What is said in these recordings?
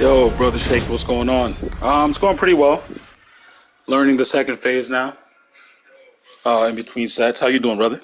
Yo, brother Shake, what's going on? It's going pretty well. Learning the second phase now. In between sets. How you doing, brother?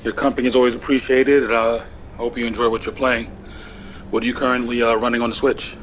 Your company is always appreciated. I hope you enjoy what you're playing. What are you currently running on the Switch?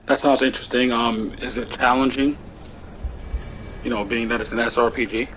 That sounds interesting. Is it challenging? You know, being that it's an SRPG.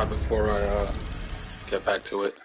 Before I get back to it.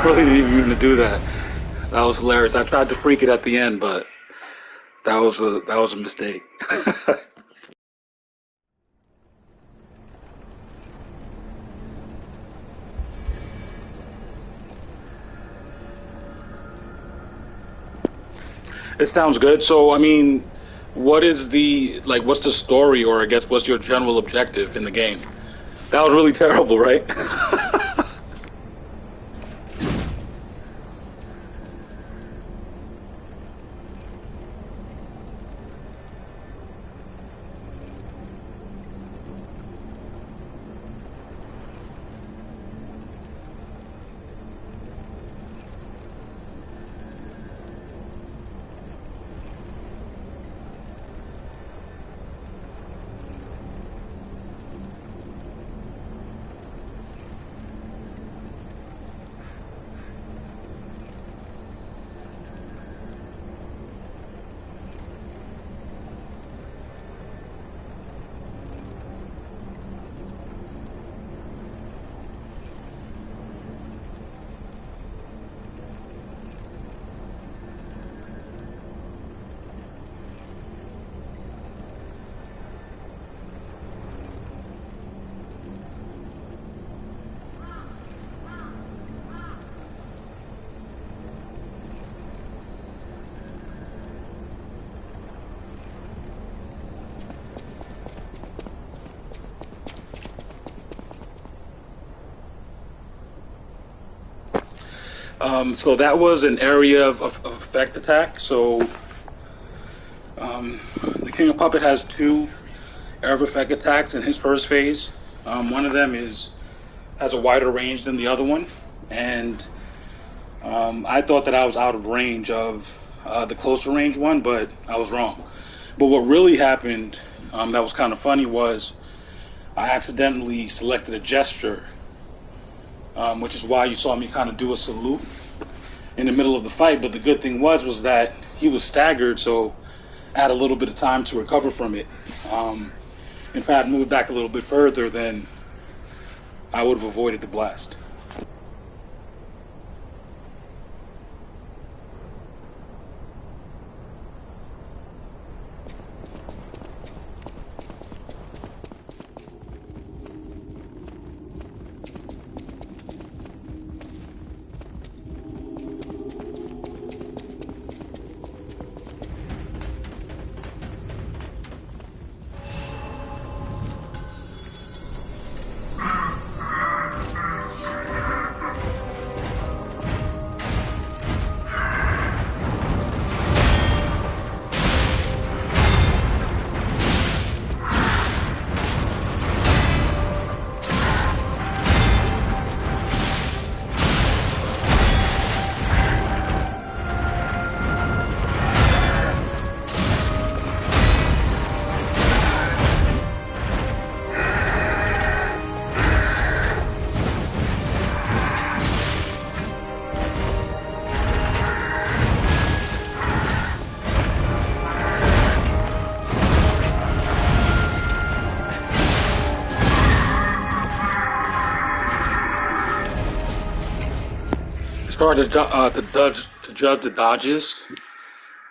Really didn't mean to do that. That was hilarious. I tried to freak it at the end, but that was a mistake. It sounds good. So, I mean, what's the story, or I guess what's your general objective in the game? That was really terrible, right? So that was an area of effect attack. So the King of Puppet has two area of effect attacks in his first phase. One of them has a wider range than the other one, and I thought that I was out of range of the closer range one, but I was wrong. But what really happened that was kind of funny was I accidentally selected a gesture, which is why you saw me kind of do a salute in the middle of the fight. But the good thing was that he was staggered, so I had a little bit of time to recover from it. If I had moved back a little bit further, then I would have avoided the blast. It's hard to judge the dodges.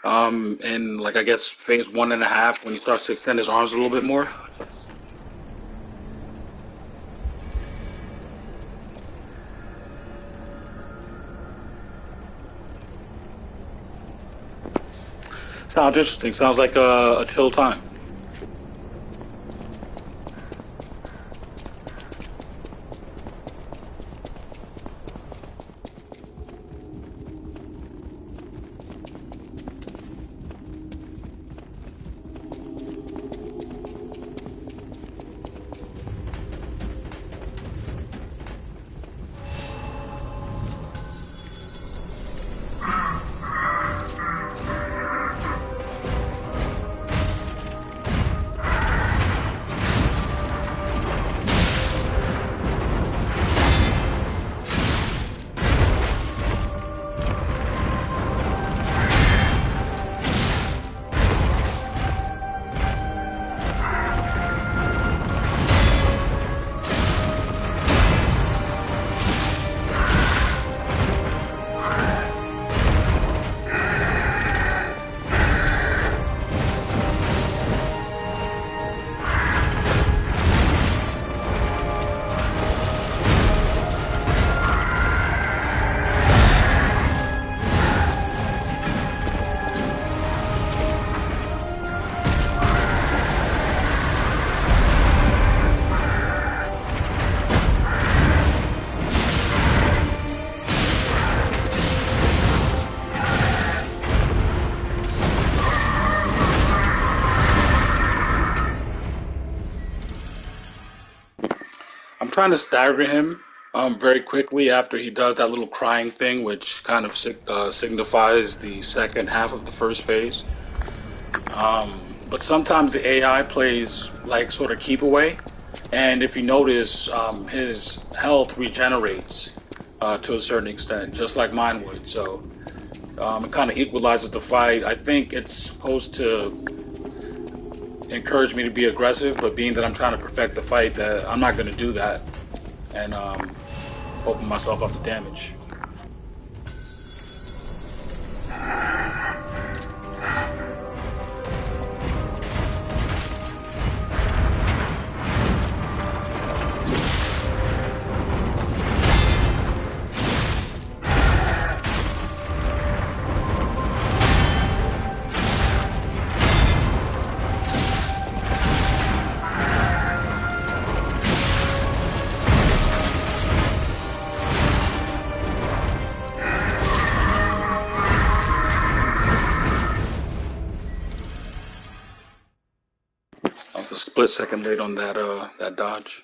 And like I guess phase 1.5 when he starts to extend his arms a little bit more. Sounds interesting. Sounds like a chill time. I'm trying to stagger him very quickly after he does that little crying thing, which kind of signifies the second half of the first phase. But sometimes the AI plays like sort of keep away, and if you notice, his health regenerates to a certain extent, just like mine would. So it kind of equalizes the fight. I think it's supposed to encourage me to be aggressive, but being that I'm trying to perfect the fight, that I'm not going to do that and open myself up to damage. I was a split second late on that dodge.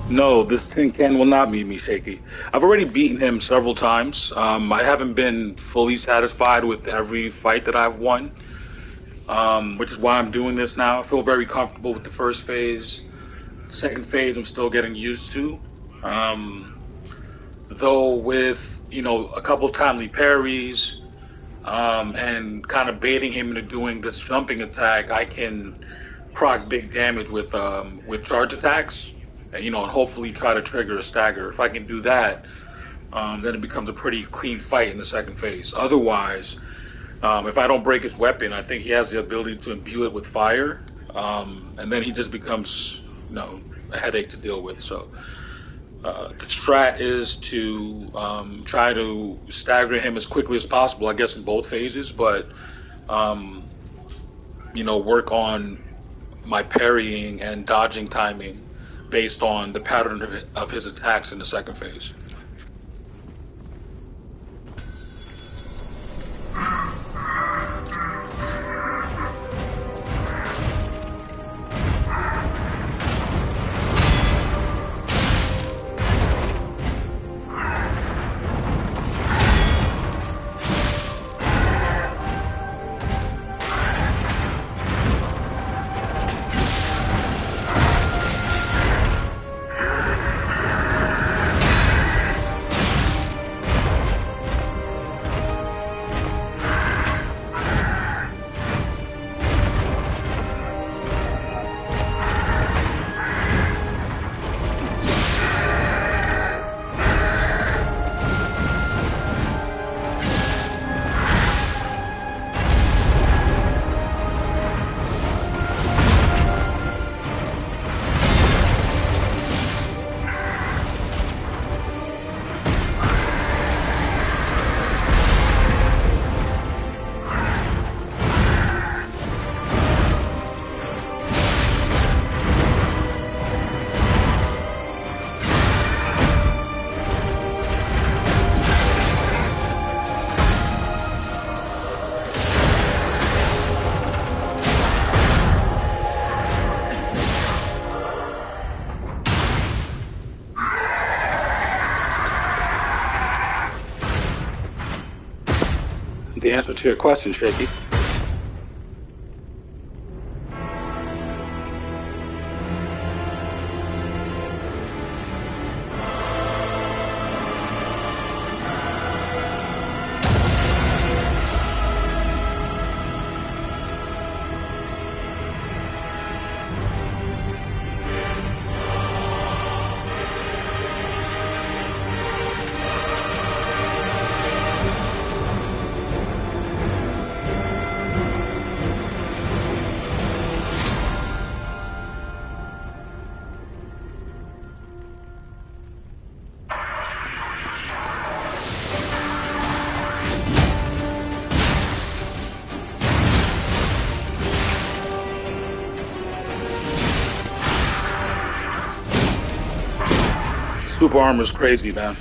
No, this tin can will not meet me, Shaky. I've already beaten him several times. I haven't been fully satisfied with every fight that I've won, which is why I'm doing this now. I feel very comfortable with the first phase. Second phase, I'm still getting used to. Um, though with a couple timely parries, and kind of baiting him into doing this jumping attack, I can proc big damage with charge attacks, and hopefully try to trigger a stagger. If I can do that, then it becomes a pretty clean fight in the second phase. Otherwise, if I don't break his weapon, I think he has the ability to imbue it with fire, and then he just becomes a headache to deal with. So the strat is to try to stagger him as quickly as possible, I guess, in both phases, but um, work on my parrying and dodging timing based on the pattern of his attacks in the second phase. The answer to your question, Shaky. Super Armor's crazy, man.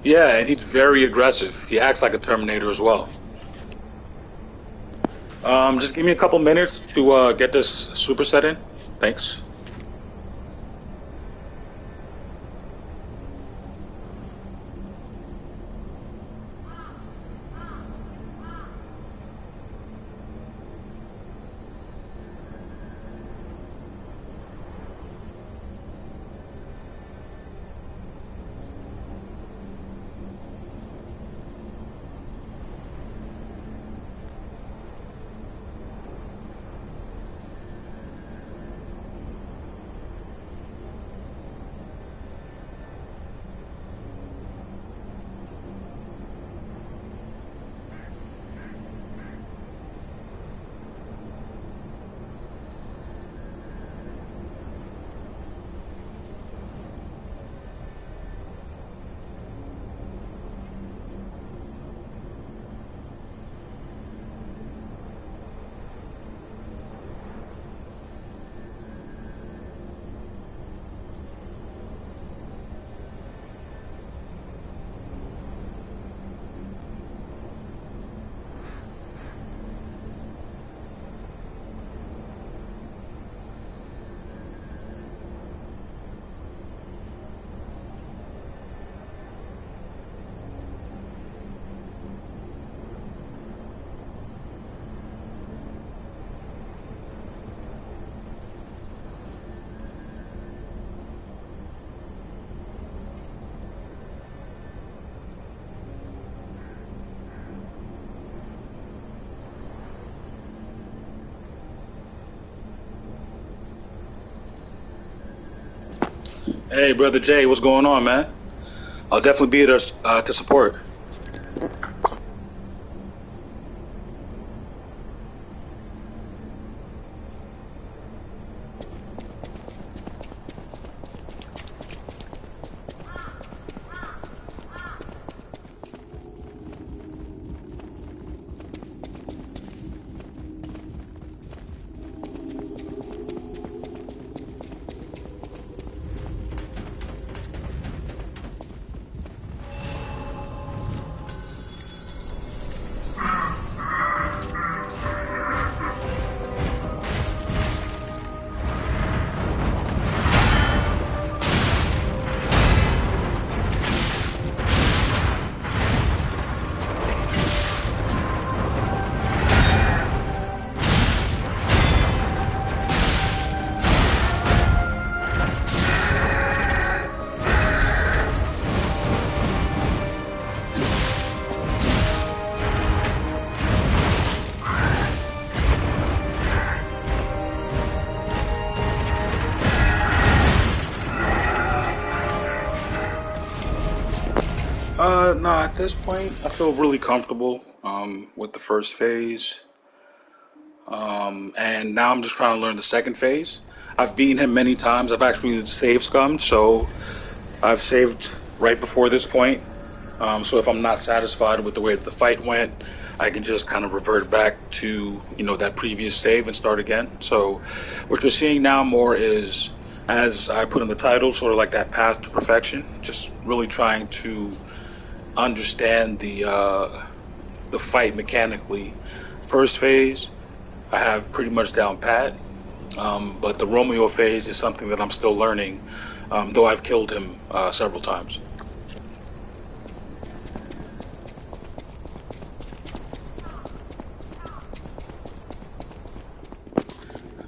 Yeah, and he's very aggressive. He acts like a Terminator as well. Just give me a couple minutes to get this super set in. Thanks. Hey, brother Jay, what's going on, man? I'll definitely be there to support. No, at this point, I feel really comfortable with the first phase. And now I'm just trying to learn the second phase. I've beaten him many times. I've actually saved scummed, so I've saved right before this point. So if I'm not satisfied with the way that the fight went, I can just kind of revert back to that previous save and start again. So what you're seeing now more is, as I put in the title, sort of like that path to perfection. Just really trying to understand the fight mechanically. First phase, I have pretty much down pat. But the Romeo phase is something that I'm still learning, though I've killed him several times.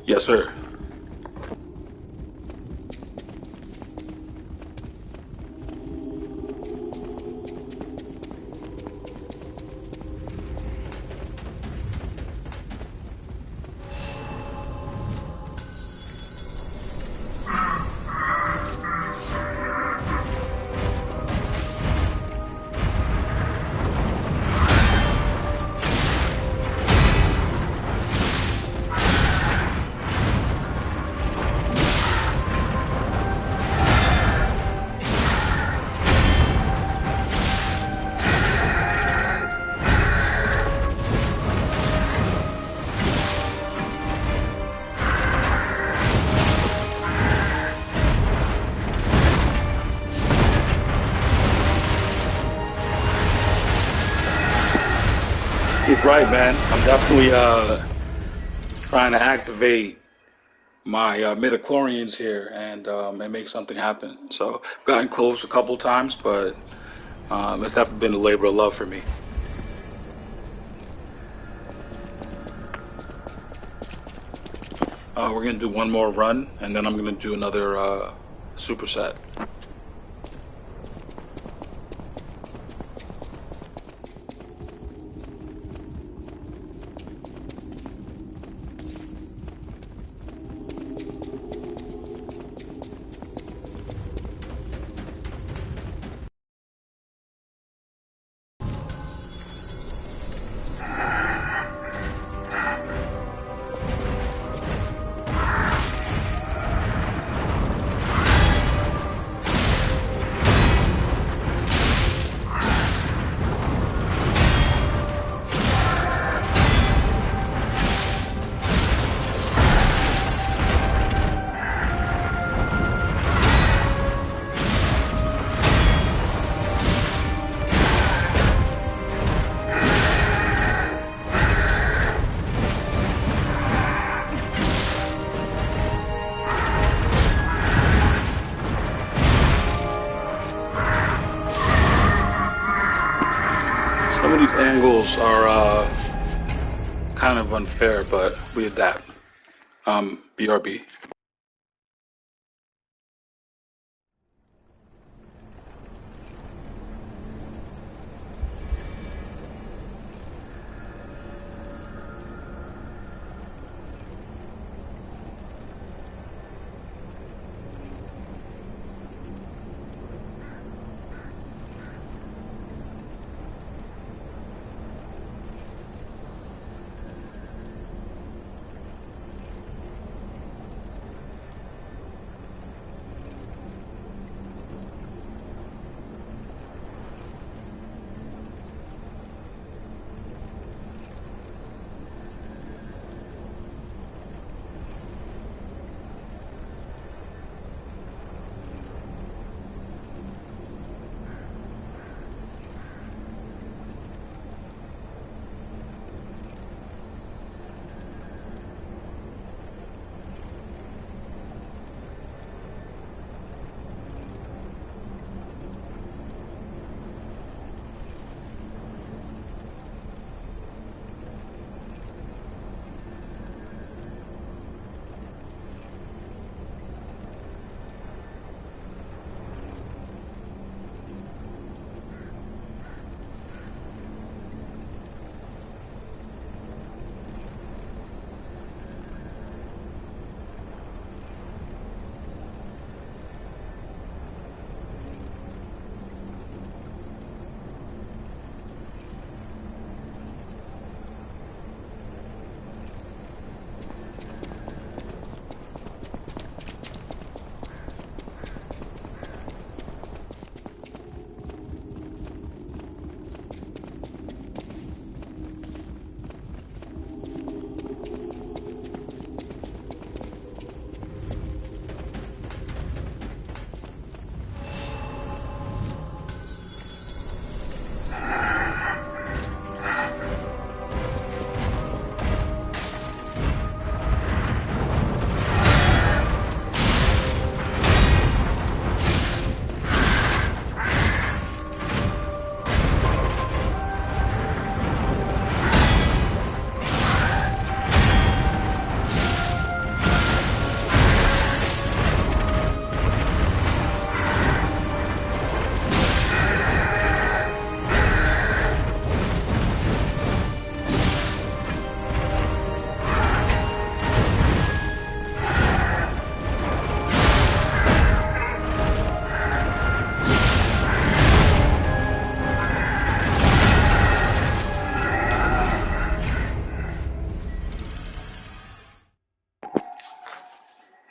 Yes, sir. He's right, man. I'm definitely trying to activate my midichlorians here and make something happen. So I've gotten close a couple times, but it's definitely been a labor of love for me. We're gonna do one more run, and then I'm gonna do another superset. Some of these angles are kind of unfair, but we adapt. BRB.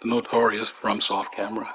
The notorious from soft camera.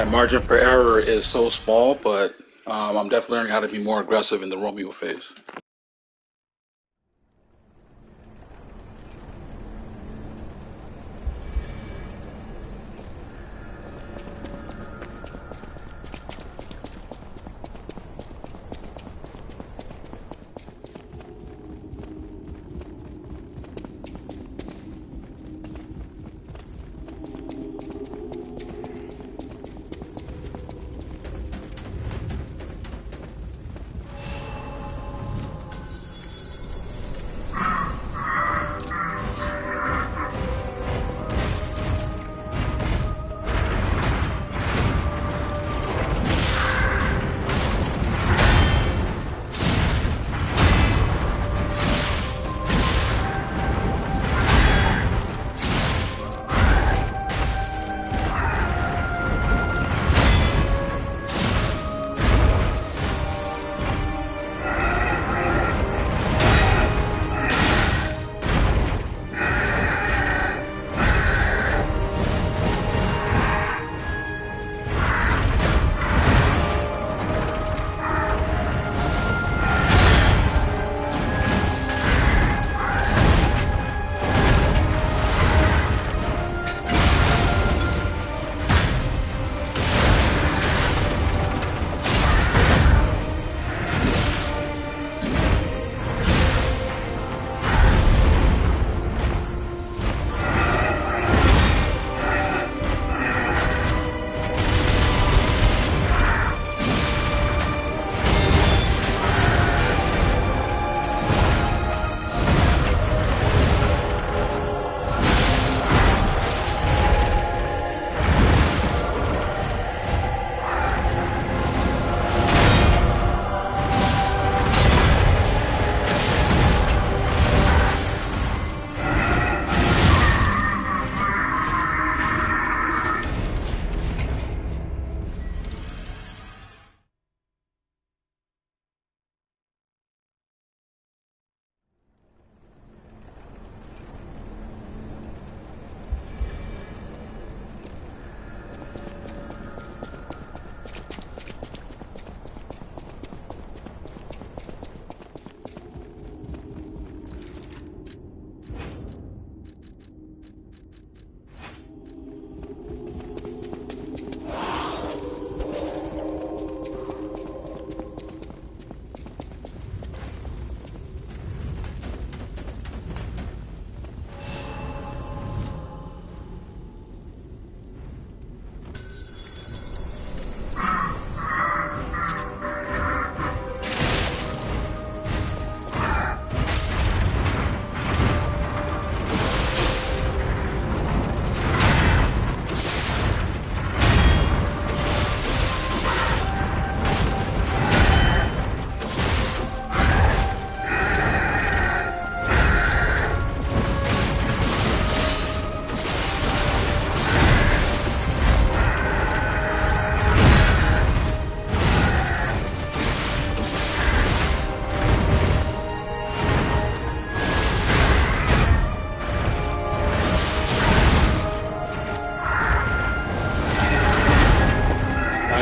That margin for error is so small, but I'm definitely learning how to be more aggressive in the Romeo phase.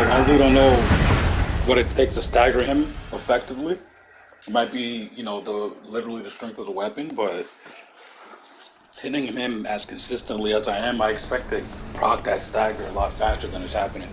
I really don't know what it takes to stagger him effectively. It might be, the literally the strength of the weapon, but hitting him as consistently as I am, I expect to proc that stagger a lot faster than it's happening.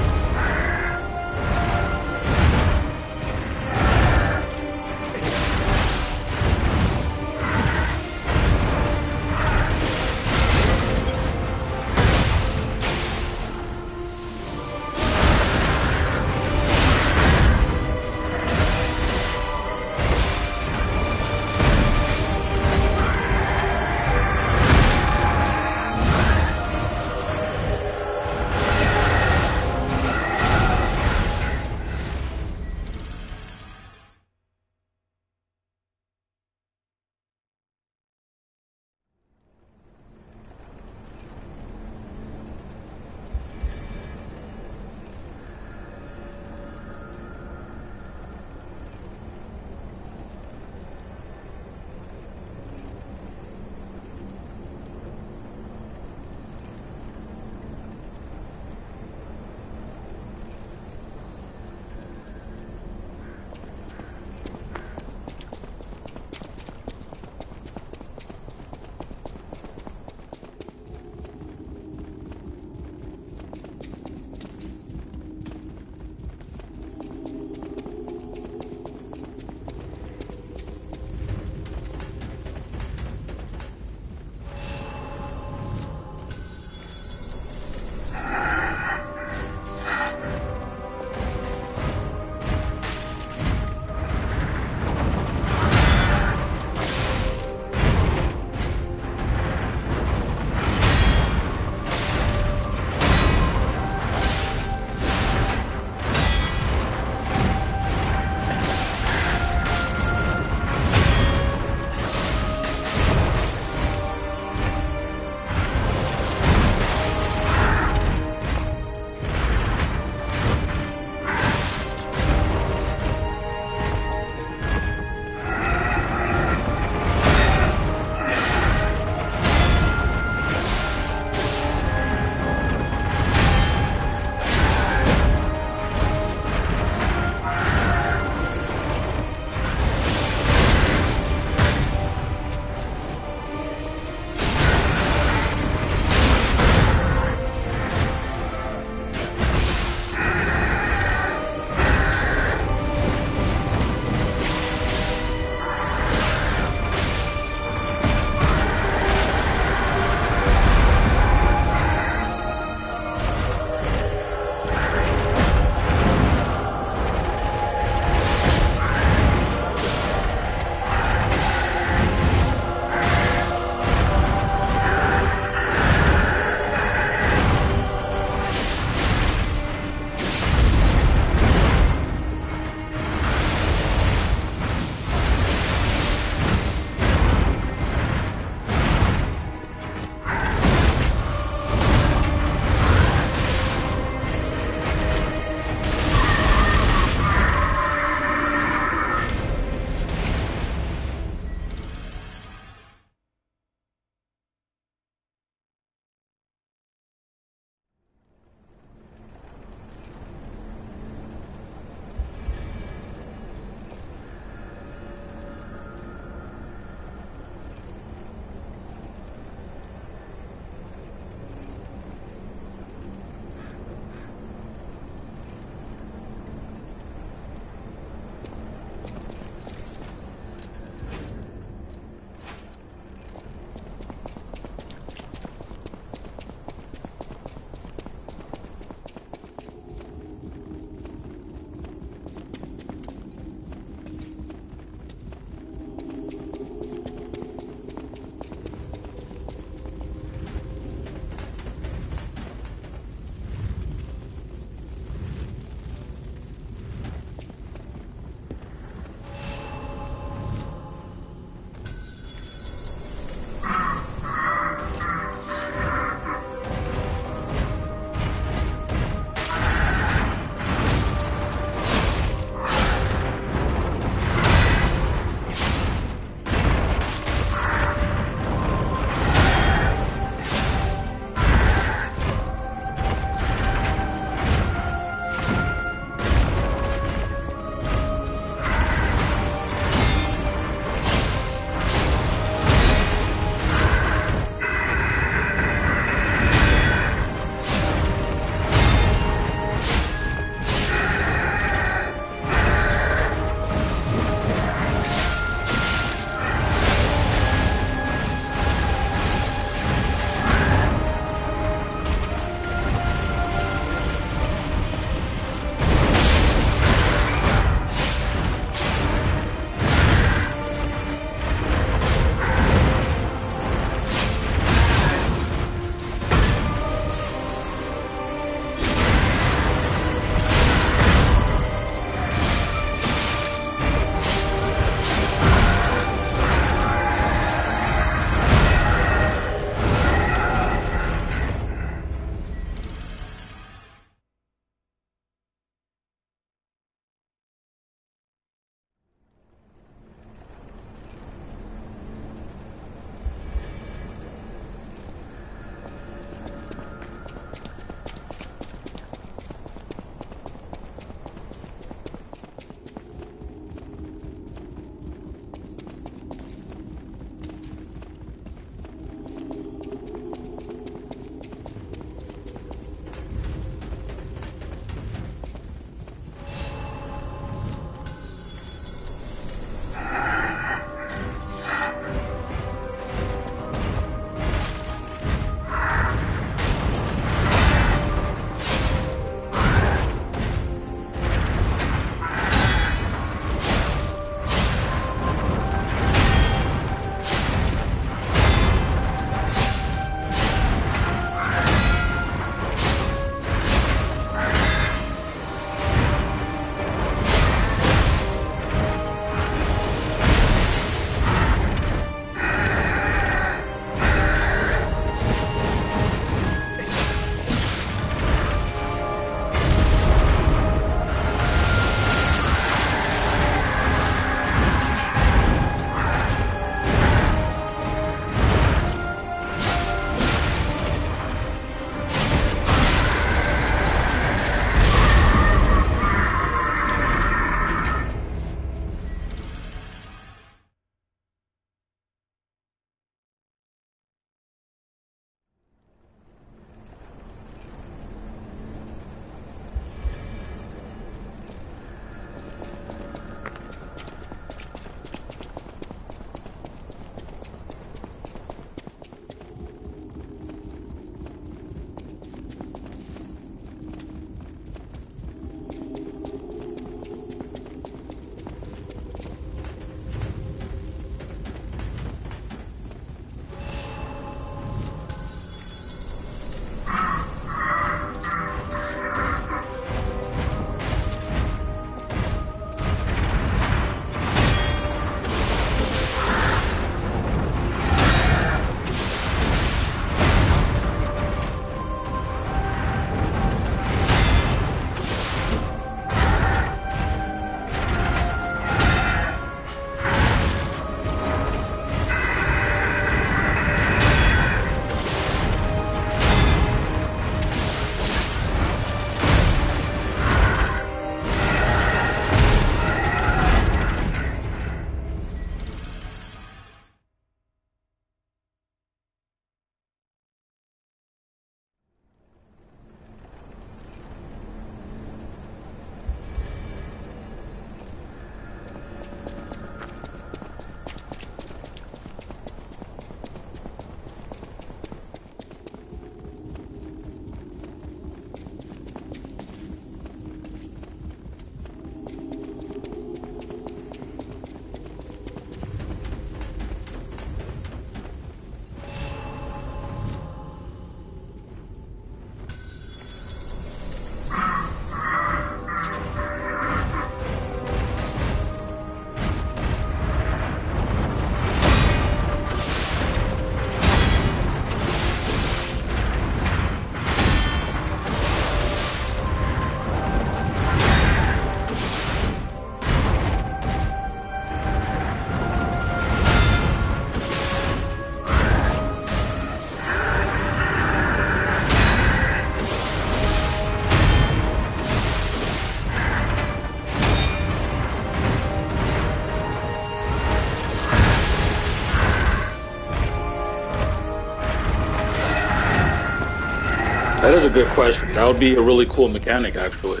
That is a good question. That would be a really cool mechanic, actually.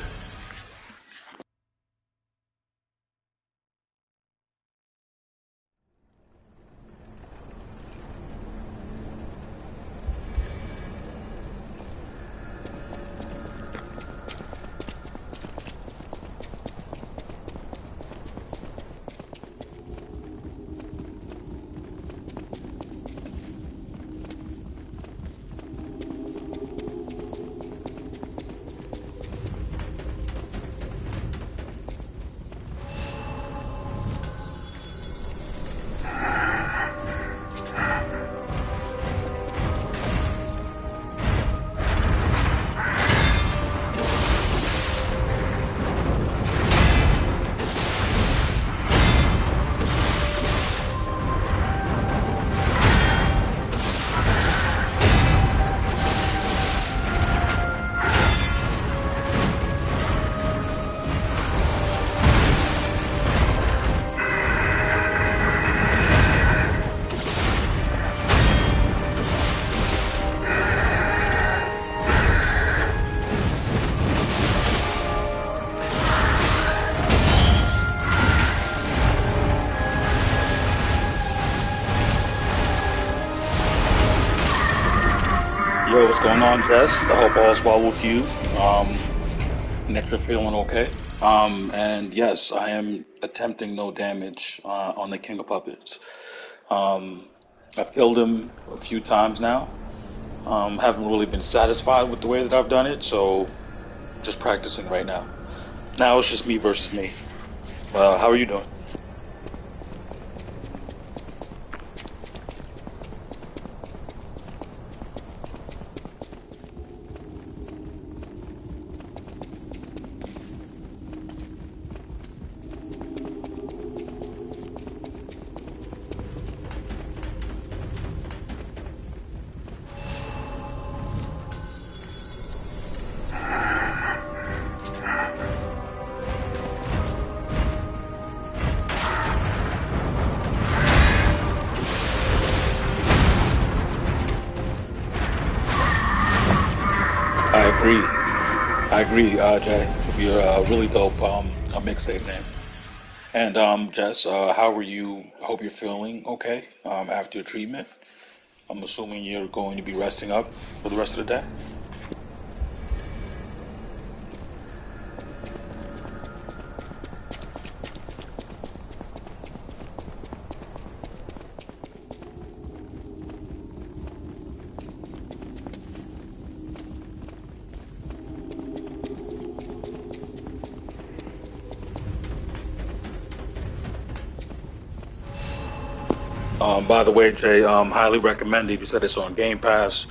Yo, what's going on, Jess? I hope all's well with you. Um, Next, you're feeling okay. And yes, I am attempting no damage on the King of Puppets. Um, I've killed him a few times now. Haven't really been satisfied with the way that I've done it, so just practicing right now. Now it's just me versus me. How are you doing? I agree. I agree, Jay. You're really dope. A mixtape name. And Jess, how are you? Hope you're feeling okay after your treatment. I'm assuming you're going to be resting up for the rest of the day. By the way, Jay, highly recommend if you said it's on Game Pass.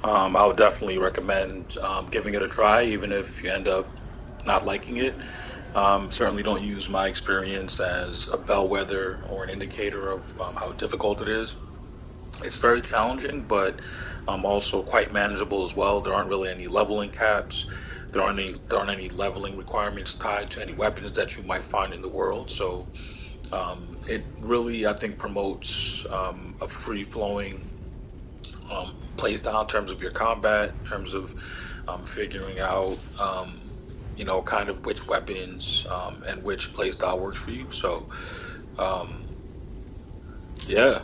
I would definitely recommend giving it a try, even if you end up not liking it. Certainly don't use my experience as a bellwether or an indicator of how difficult it is. It's very challenging, but also quite manageable as well. There aren't really any leveling caps. There aren't any leveling requirements tied to any weapons that you might find in the world. So it really, I think, promotes a free flowing plays down in terms of your combat, in terms of figuring out, kind of which weapons and which playstyle works for you. So, um, yeah,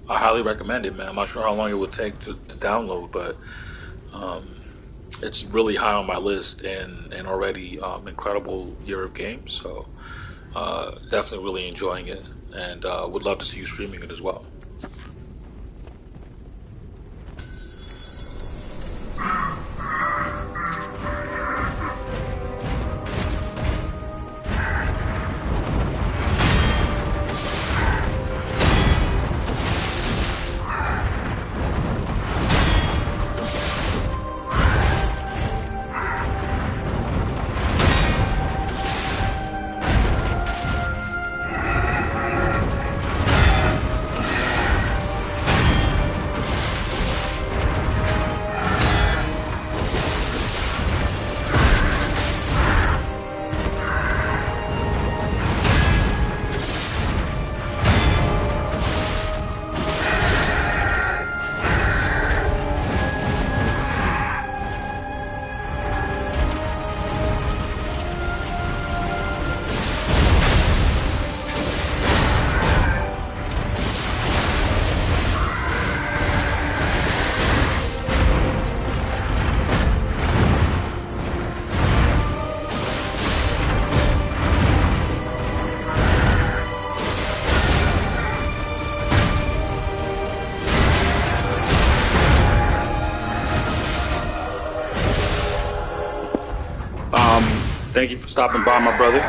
I highly recommend it, man. I'm not sure how long it would take to download, but um, it's really high on my list and already incredible year of games. So, definitely really enjoying it and would love to see you streaming it as well. Thank you for stopping by, my brother.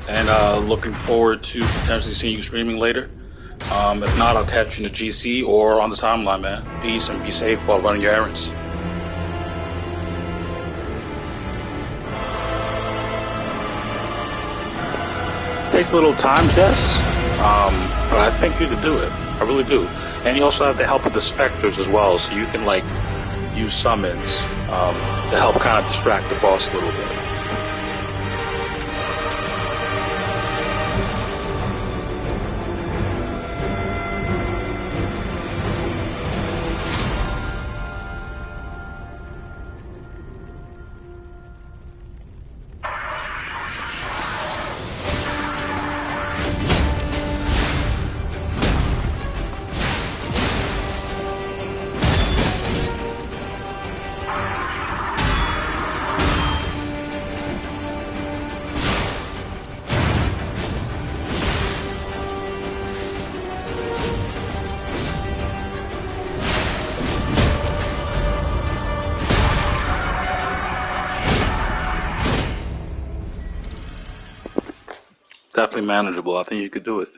And looking forward to potentially seeing you streaming later. If not, I'll catch you in the GC or on the timeline, man. Peace and be safe while running your errands. Takes a little time, yes, but I think you could do it. I really do. And you also have the help of the specters as well, so you can like use summons to help kind of distract the boss a little bit. Definitely manageable. I think you could do it.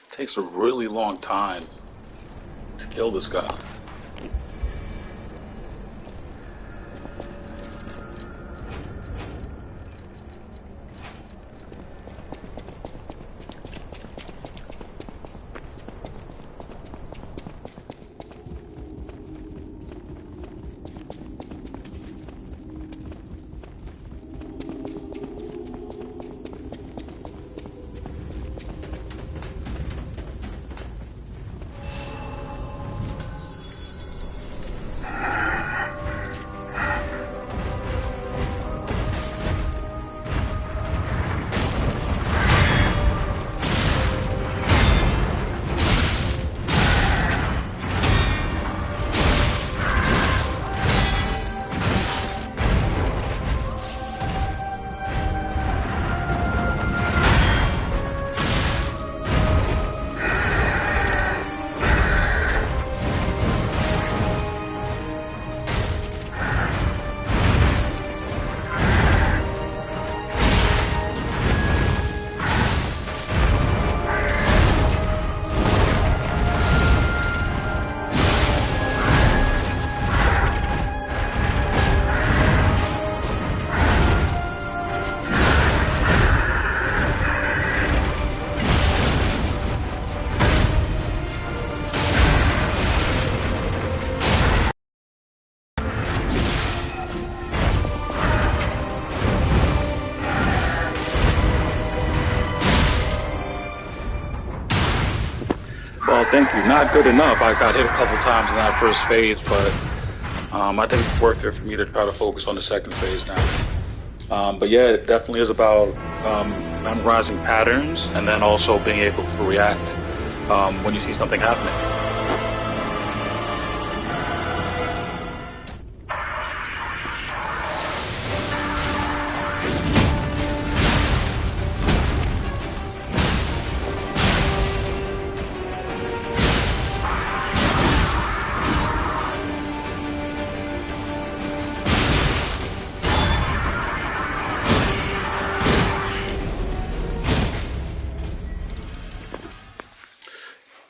Takes a really long time to kill this guy. Thank you. Not good enough. I got hit a couple times in that first phase, but I think it's worth it for me to try to focus on the second phase now. But yeah, it definitely is about memorizing patterns and then also being able to react when you see something happening.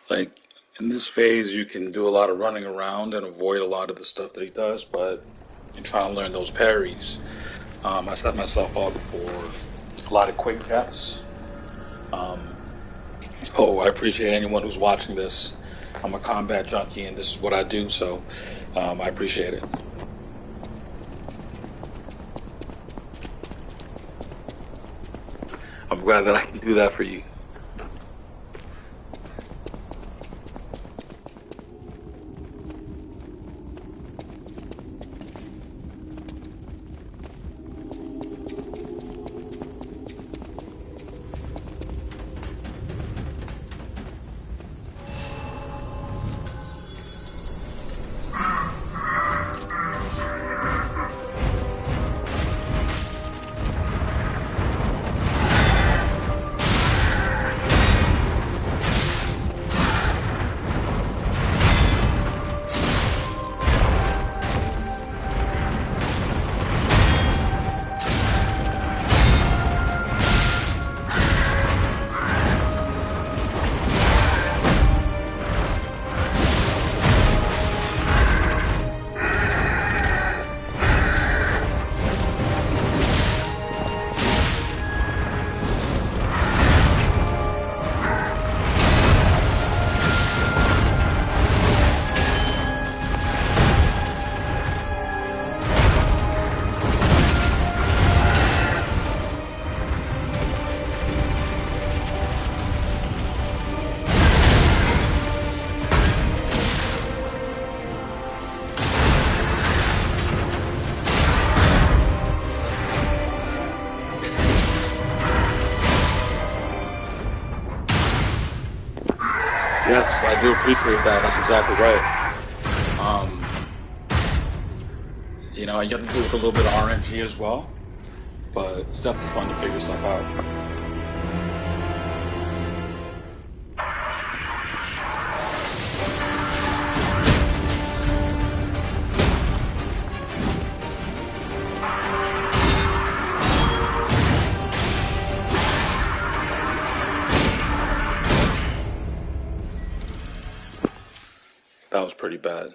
Like in this phase, you can do a lot of running around and avoid a lot of the stuff that he does, but in trying to learn those parries, I set myself up for a lot of quick deaths. Um, so I appreciate anyone who's watching this. I'm a combat junkie, and this is what I do, so I appreciate it. I'm glad that I can do that for you. Yes, I do appreciate that. That's exactly right. Um, you have to do with a little bit of RNG as well, but it's definitely fun to figure stuff out. That was pretty bad.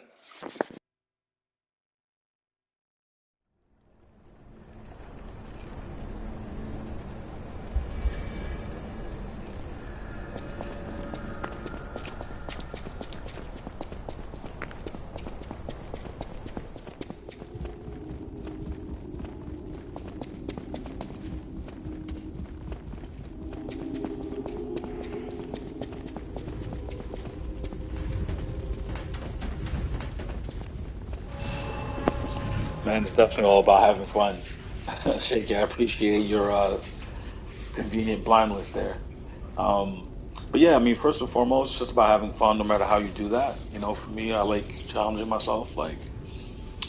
Man, it's definitely all about having fun. Shaky, I appreciate your convenient blind list there. Um, but yeah, I mean, first and foremost, it's just about having fun no matter how you do that. For me, I like challenging myself, like,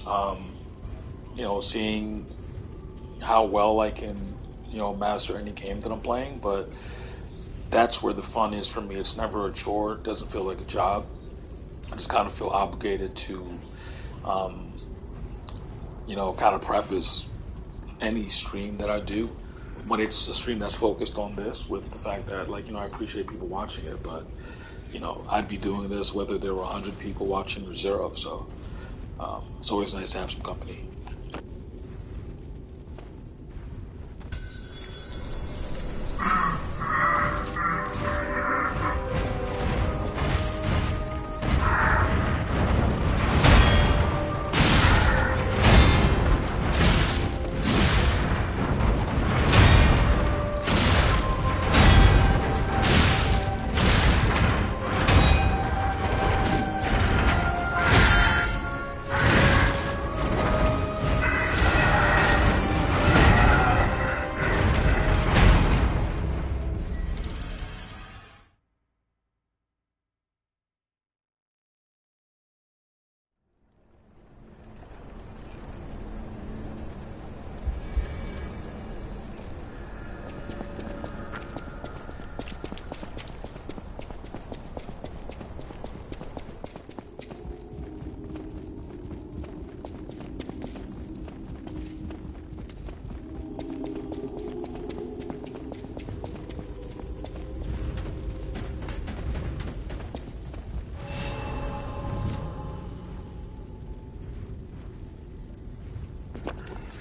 um, seeing how well I can, master any game that I'm playing. But that's where the fun is for me. It's never a chore. It doesn't feel like a job. I just kind of feel obligated to, um, kind of preface any stream that I do when it's a stream that's focused on this with the fact that, like, I appreciate people watching it, but, I'd be doing this whether there were 100 people watching or zero. So it's always nice to have some company.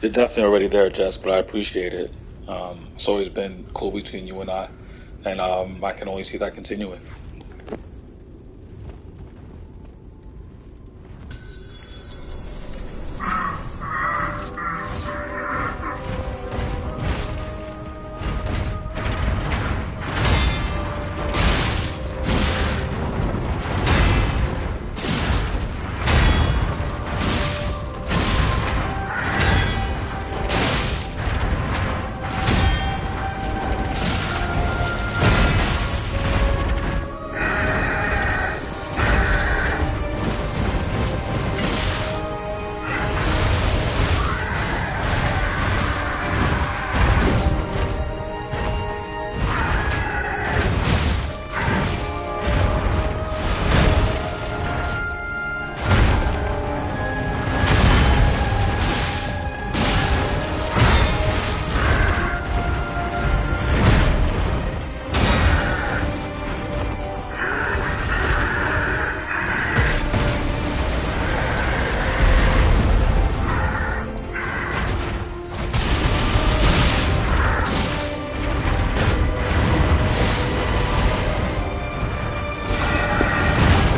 You're definitely already there, Jess, but I appreciate it. It's always been cool between you and I can only see that continuing.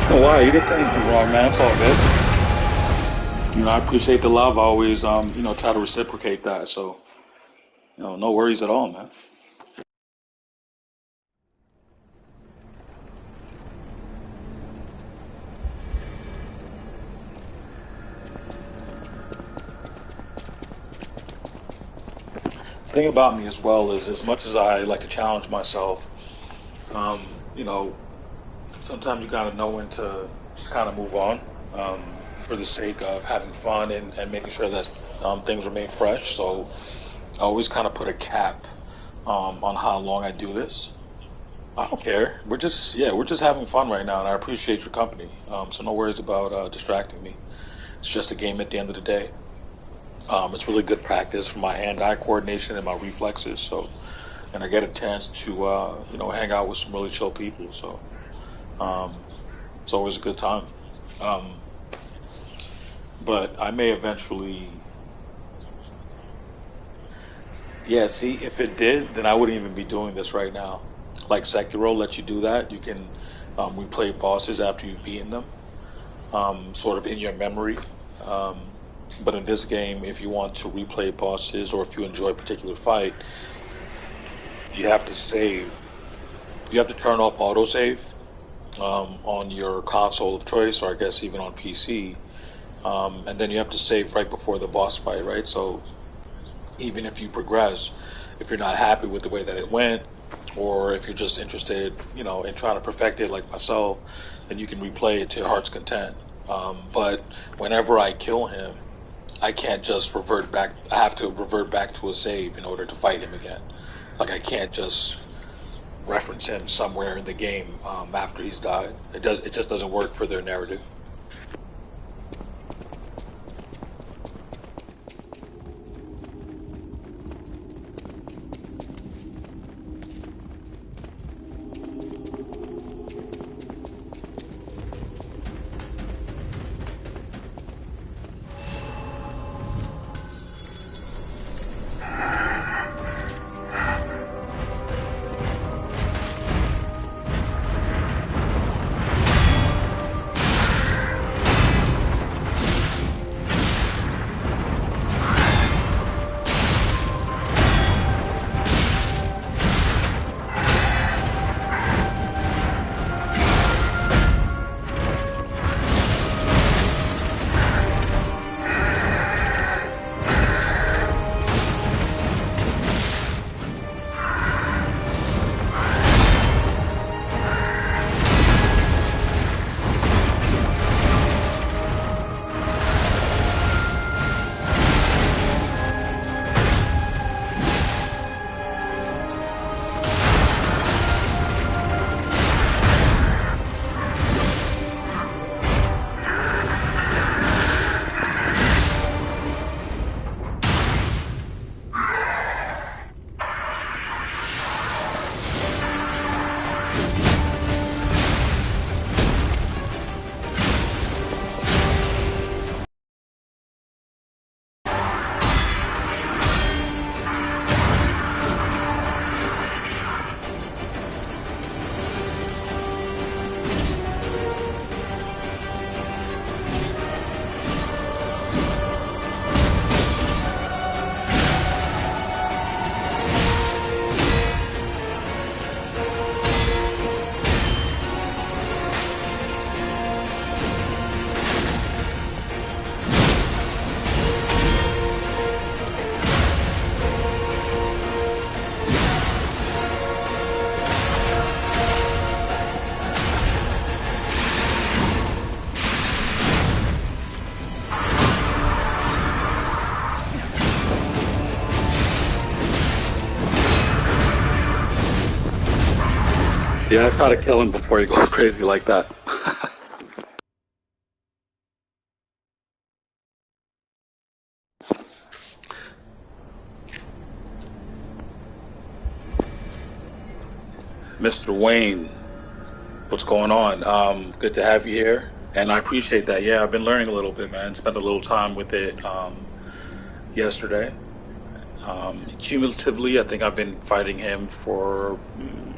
Oh, wow, you didn't say anything wrong, man. It's all good. I appreciate the love. I always, try to reciprocate that. So, no worries at all, man. The thing about me as well is, as much as I like to challenge myself, um, you know, sometimes you gotta know when to just kind of move on, for the sake of having fun and making sure that things remain fresh. So I always kind of put a cap on how long I do this. I don't care. We're just having fun right now, and I appreciate your company. So no worries about distracting me. It's just a game at the end of the day. It's really good practice for my hand-eye coordination and my reflexes. So, and I get a chance to hang out with some really chill people. So um, it's always a good time. Um, but I may eventually, yeah. See, if it did, then I wouldn't even be doing this right now. Like Sekiro lets you do that. You can replay bosses after you've beaten them, sort of in your memory. Um, but in this game, if you want to replay bosses or if you enjoy a particular fight, you have to save. You have to turn off autosave on your console of choice, or I guess even on PC. And then you have to save right before the boss fight, right? So even if you progress, if you're not happy with the way that it went, or if you're just interested, in trying to perfect it like myself, then you can replay it to your heart's content. But whenever I kill him, I can't just revert back. I have to revert back to a save in order to fight him again. Like I can't just reference him somewhere in the game after he's died. It just doesn't work for their narrative. Yeah, I try to kill him before he goes crazy like that. Mr. Wayne, what's going on? Good to have you here, and I appreciate that. Yeah, I've been learning a little bit, man. Spent a little time with it yesterday. Cumulatively, I think I've been fighting him for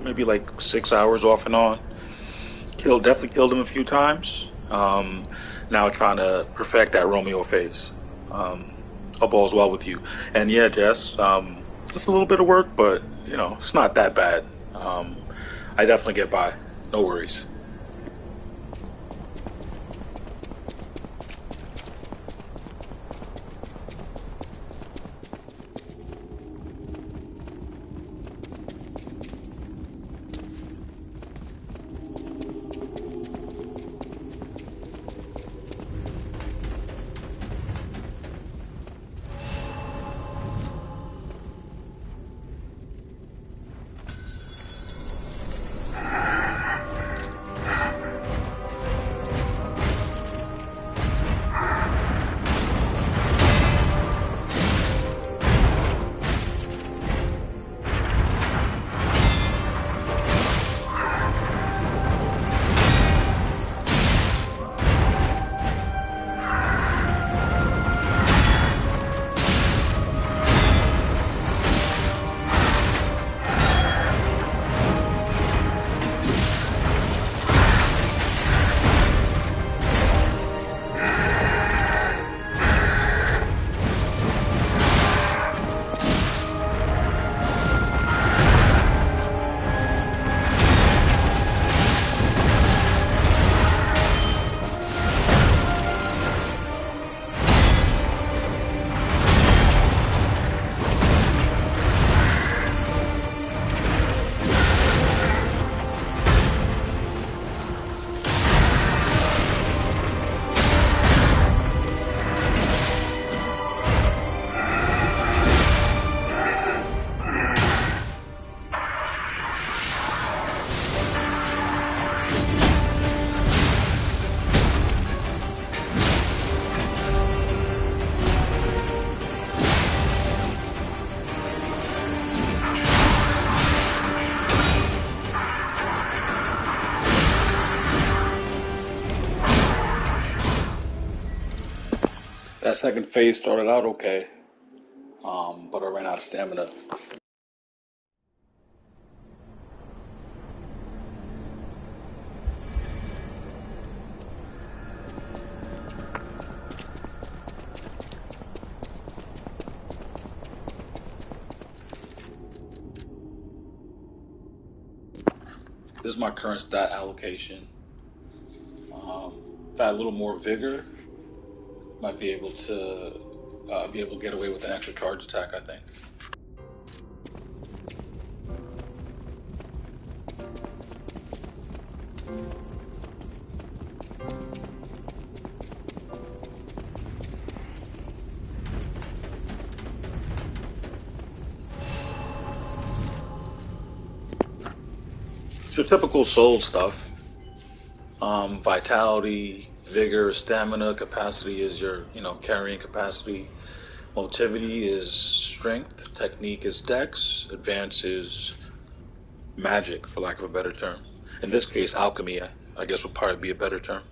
maybe like 6 hours off and on. Definitely killed him a few times. Now trying to perfect that Romeo phase. Um, Hope all's well with you. And yeah, Jess, it's a little bit of work, but it's not that bad. Um, I definitely get by. No worries. That second phase started out okay, but I ran out of stamina. This is my current stat allocation. If I had a little more vigor, might be able to get away with an extra charge attack. I think. It's your typical soul stuff. Vitality, vigor, stamina, capacity is your carrying capacity. Motivity is strength. Technique is dex. Advance is magic, for lack of a better term. In this case, alchemy, I guess, would probably be a better term.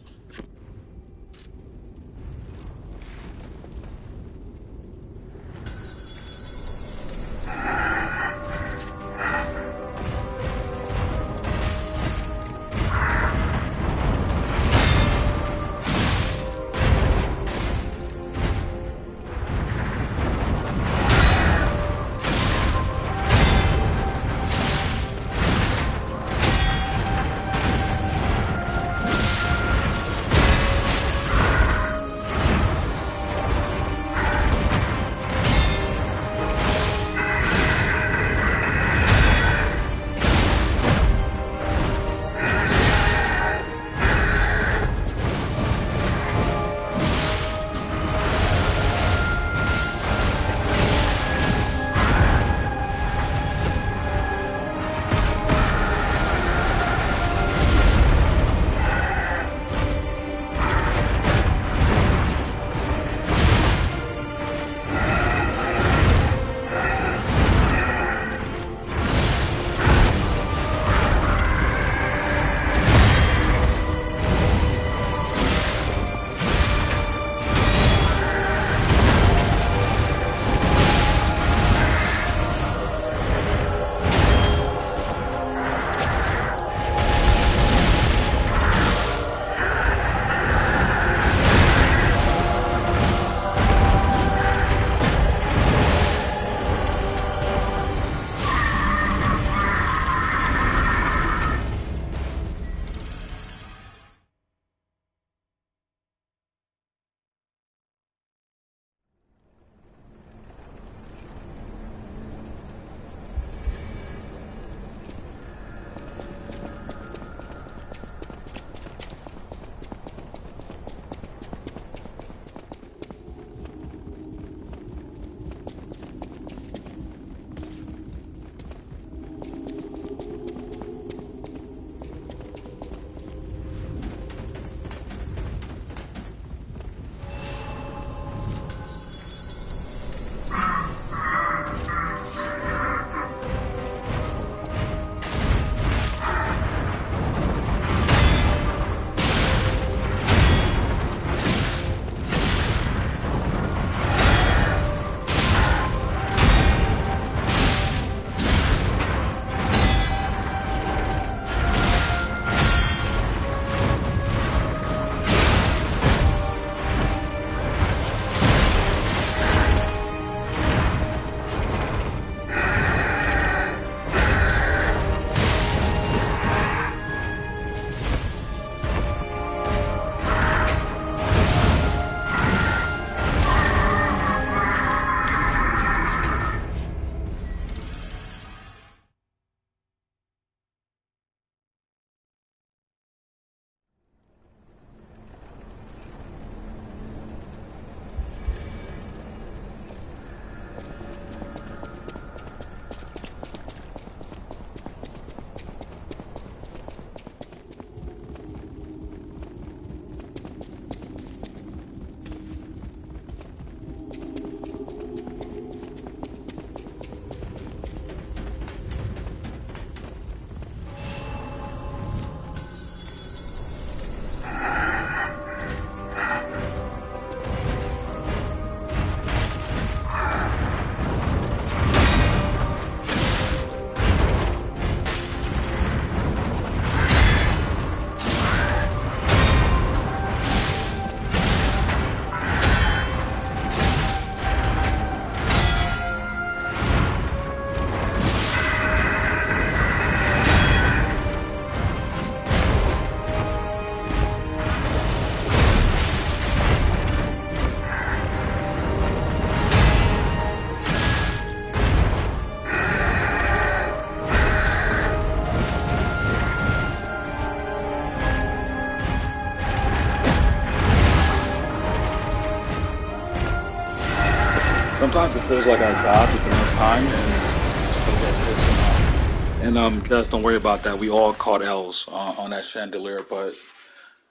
Sometimes it feels like I dodge with enough time and still get hit somehow. And just don't worry about that. We all caught L's on that chandelier, but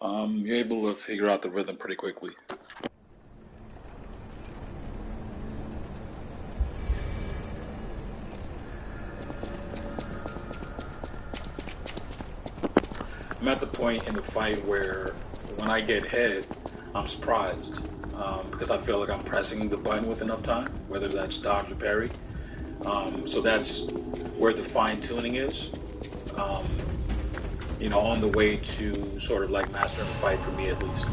you're able to figure out the rhythm pretty quickly. I'm at the point in the fight where when I get hit, I'm surprised because I feel like I'm pressing the button with enough time, whether that's dodge or parry. So that's where the fine tuning is. Um, on the way to sort of like mastering the fight for me at least.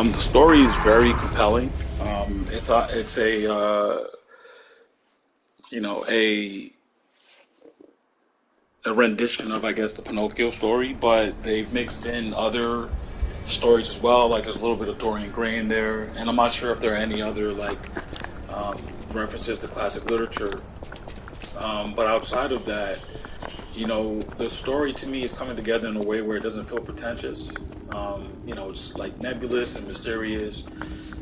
The story is very compelling. It's a rendition of, I guess, the Pinocchio story, but they've mixed in other stories as well. Like there's a little bit of Dorian Gray in there, and I'm not sure if there are any other like um, references to classic literature. But outside of that, the story to me is coming together in a way where it doesn't feel pretentious. It's like nebulous and mysterious,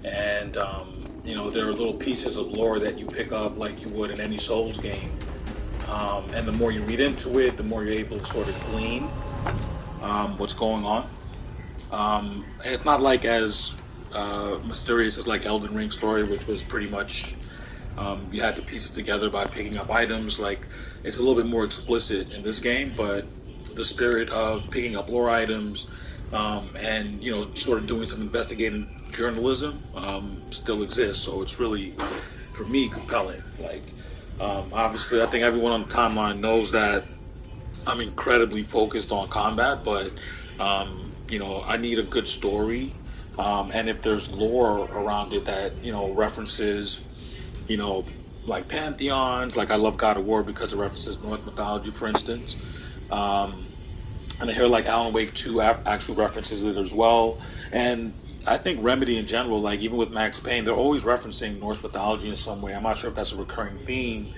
and there are little pieces of lore that you pick up like you would in any Souls game. And the more you read into it, the more you're able to sort of glean what's going on. And it's not like as mysterious as like Elden Ring story, which was pretty much you had to piece it together by picking up items. Like it's a little bit more explicit in this game, but the spirit of picking up lore items and sort of doing some investigative journalism still exists. So it's really, for me, compelling. Like obviously, I think everyone on the timeline knows that I'm incredibly focused on combat, but I need a good story. And if there's lore around it that references you know, like pantheons. Like I love God of War because it references Norse mythology, for instance. Um, and I hear like Alan Wake 2 actually references it as well. And I think Remedy in general, like even with Max Payne, they're always referencing Norse mythology in some way. I'm not sure if that's a recurring theme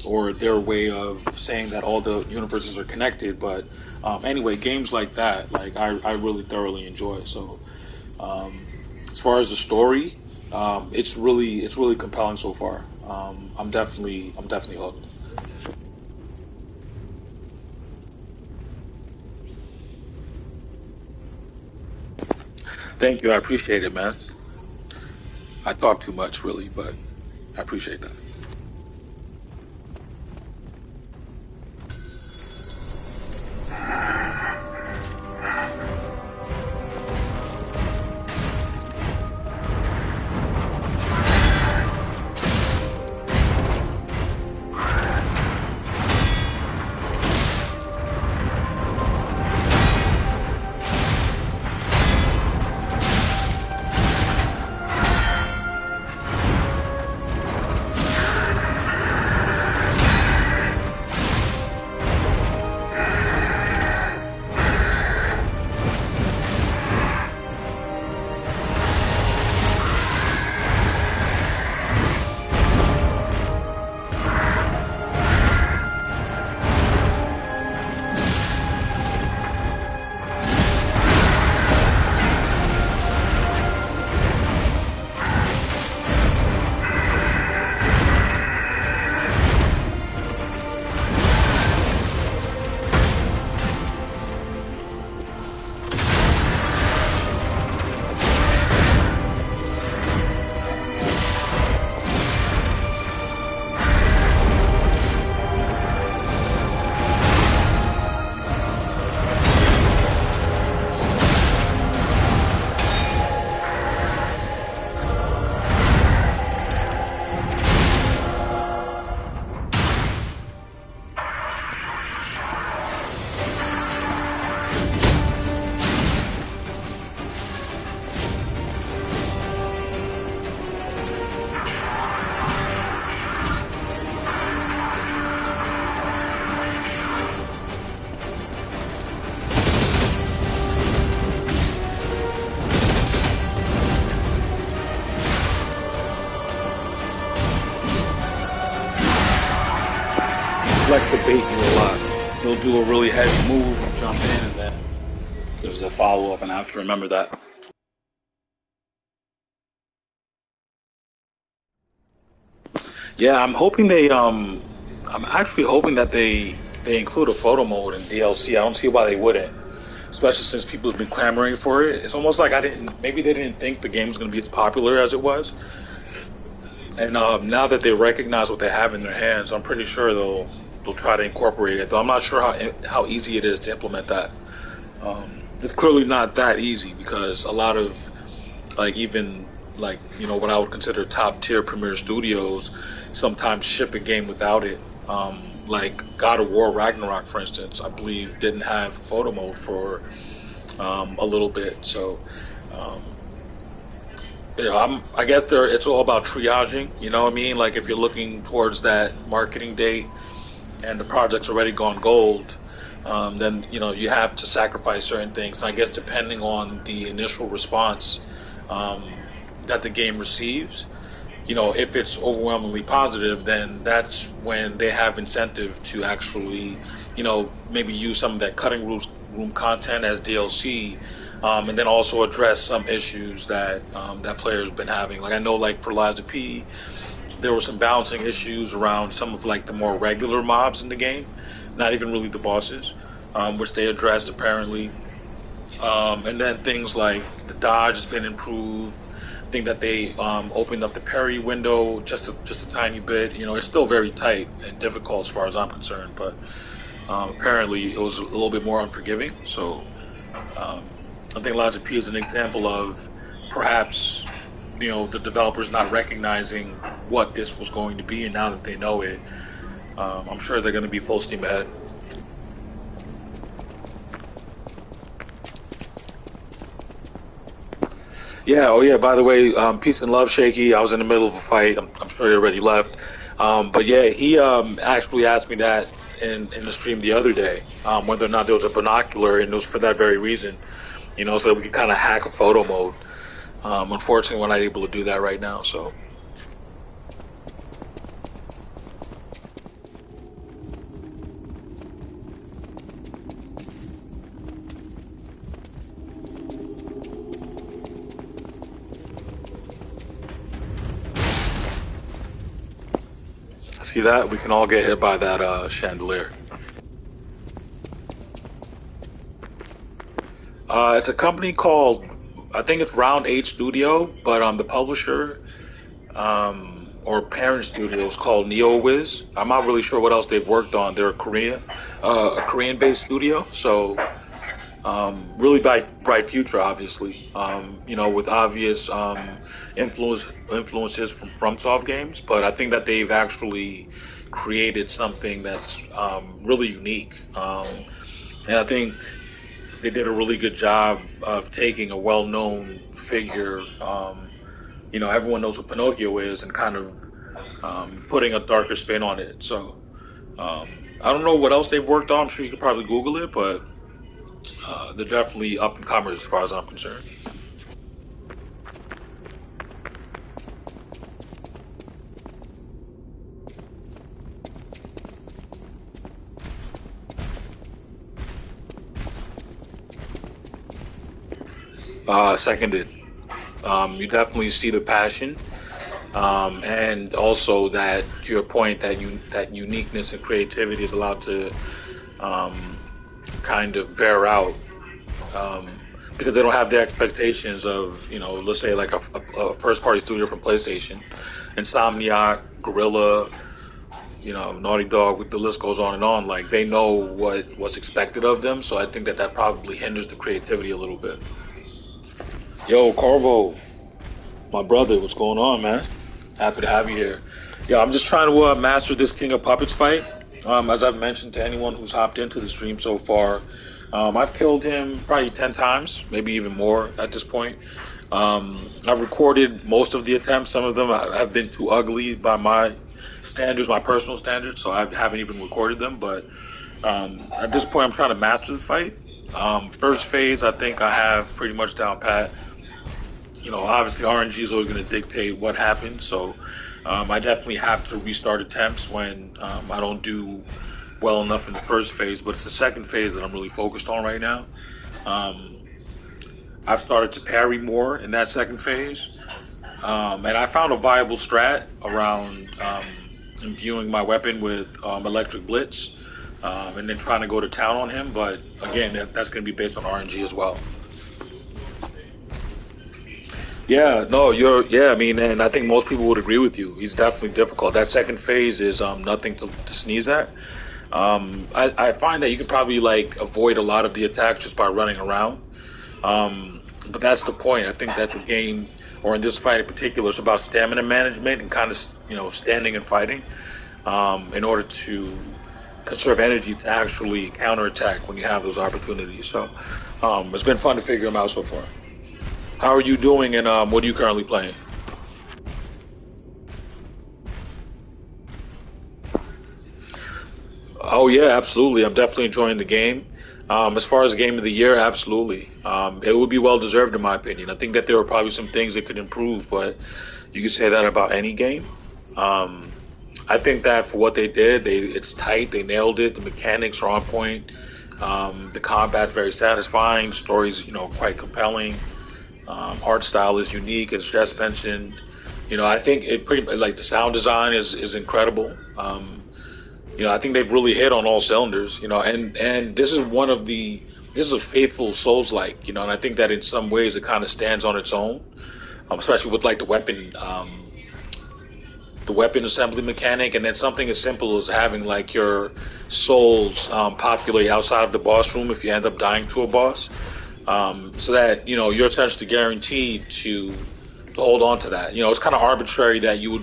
or their way of saying that all the universes are connected. But anyway, games like that, like I really thoroughly enjoy. So um, as far as the story, it's really compelling so far. I'm definitely hooked. Thank you, I appreciate it, man. I talk too much, really, but I appreciate that. likes to bait you a lot. He'll do a really heavy move, jump in, and then there's a follow up, and I have to remember that. Yeah, I'm actually hoping that they include a photo mode in DLC. I don't see why they wouldn't, especially since people have been clamoring for it. It's almost like I didn't maybe they didn't think the game was going to be as popular as it was, and now that they recognize what they have in their hands, I'm pretty sure they'll try to incorporate it. Though I'm not sure how easy it is to implement that. It's clearly not that easy because a lot of like even like what I would consider top tier premier studios sometimes ship a game without it. Like God of War Ragnarok, for instance, I believe didn't have photo mode for a little bit. So um, I guess it's all about triaging. You know what I mean? Like if you're looking towards that marketing date and the project's already gone gold, then you have to sacrifice certain things. And I guess depending on the initial response um, that the game receives, if it's overwhelmingly positive, then that's when they have incentive to actually, maybe use some of that room content as DLC, and then also address some issues that players have been having. Like I know, like for Lies of P, there were some balancing issues around some of like the more regular mobs in the game, not even really the bosses, which they addressed apparently. And then things like the dodge has been improved. I think that they opened up the parry window just a tiny bit. It's still very tight and difficult as far as I'm concerned, but apparently it was a little bit more unforgiving. So um, I think Logic P is an example of perhaps the developers not recognizing what this was going to be, and now that they know it, I'm sure they're going to be full steam ahead. Yeah. Oh, yeah. By the way, peace and love, Shaky. I was in the middle of a fight. I'm sure he already left. But yeah, he actually asked me that in the stream the other day, whether or not there was a binocular, and it was for that very reason. So that we could kind of hack a photo mode. Unfortunately, we're not able to do that right now. So see that we can all get hit by that chandelier. It's a company called, I think it's Round Eight Studio, but the publisher or parent studio is called NeoWiz. I'm not really sure what else they've worked on. They're a Korean-based studio, so really bright future, obviously. With obvious influences from FromSoft games, but I think that they've actually created something that's really unique. And I think they did a really good job of taking a well-known figure. Everyone knows what Pinocchio is, and kind of putting a darker spin on it. So um, I don't know what else they've worked on. I'm sure you could probably Google it, but they're definitely up and comers as far as I'm concerned. Seconded. You definitely see the passion, and also that to your point that uniqueness and creativity is allowed to um, kind of bear out um, because they don't have the expectations of let's say like a first party studio from PlayStation, Insomniac, Gorilla, Naughty Dog. The list goes on and on. Like they know what's expected of them, so I think that probably hinders the creativity a little bit. Yo, Corvo, my brother, what's going on, man? Happy to have you here. Yeah, I'm just trying to master this King of Puppets fight. As I've mentioned to anyone who's hopped into the stream so far, I've killed him probably 10 times, maybe even more at this point. I've recorded most of the attempts. Some of them have been too ugly by my standards, my personal standards, so I haven't even recorded them. But at this point, I'm trying to master the fight. First phase, I think I have pretty much down pat. Obviously RNG is always going to dictate what happens. So I definitely have to restart attempts when I don't do well enough in the first phase, but it's the second phase that I'm really focused on right now. Um, I've started to parry more in that second phase, and I found a viable strat around imbuing my weapon with electric blitz, and then trying to go to town on him. But again, that's going to be based on RNG as well. Yeah, no, you're. Yeah, I mean, and I think most people would agree with you. He's definitely difficult. That second phase is nothing to sneeze at. I find that you could probably like avoid a lot of the attacks just by running around. But that's the point. I think that the game, or in this fight in particular, is about stamina management and kind of standing and fighting in order to conserve energy to actually counterattack when you have those opportunities. So it's been fun to figure them out so far. How are you doing, and what are you currently playing? Oh yeah, absolutely. I'm definitely enjoying the game. As far as the game of the year, absolutely. It would be well deserved in my opinion. I think that there were probably some things that could improve, but you could say that about any game. Um, I think that for what they did, it's tight. They nailed it. The mechanics are on point. The combat's very satisfying. Stories, quite compelling. Art style is unique, as just mentioned. I think it pretty like the sound design is incredible. I think they've really hit on all cylinders. And this is this is a faithful Souls like. And I think that in some ways it kind of stands on its own, especially with like the weapon assembly mechanic, and then something as simple as having like your souls populate outside of the boss room if you end up dying to a boss, so that you're essentially guaranteed to hold on to that. It's kind of arbitrary that you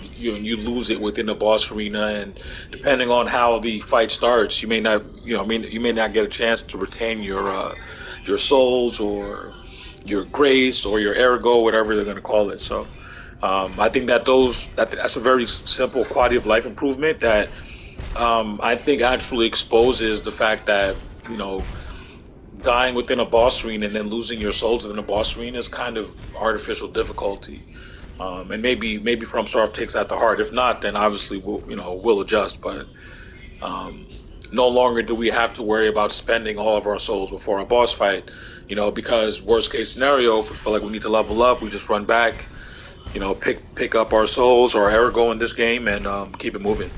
lose it within the boss arena, and depending on how the fight starts, you may not you may not get a chance to retain your souls or your grace or your ergo, whatever they're going to call it. So I think that's a very simple quality of life improvement that I think actually exposes the fact that you know dying within a boss arena and then losing your souls within a boss arena is kind of artificial difficulty. And maybe FromSoft takes that to heart. If not, then obviously we'll adjust. But no longer do we have to worry about spending all of our souls before a boss fight. Because worst case scenario, if we feel like we need to level up, we just run back. Pick up our souls or ergo in this game and keep it moving.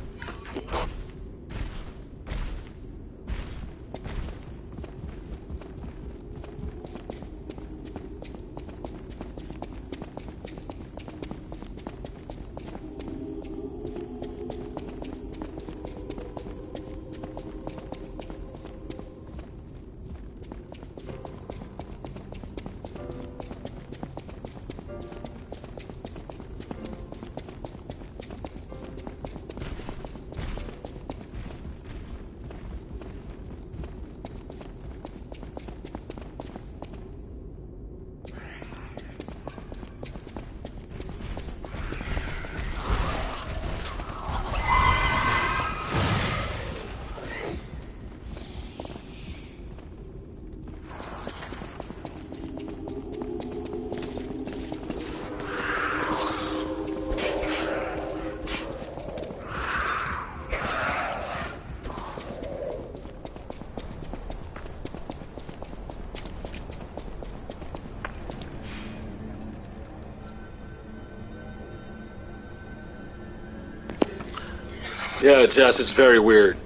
Yeah, Jess, it's very weird.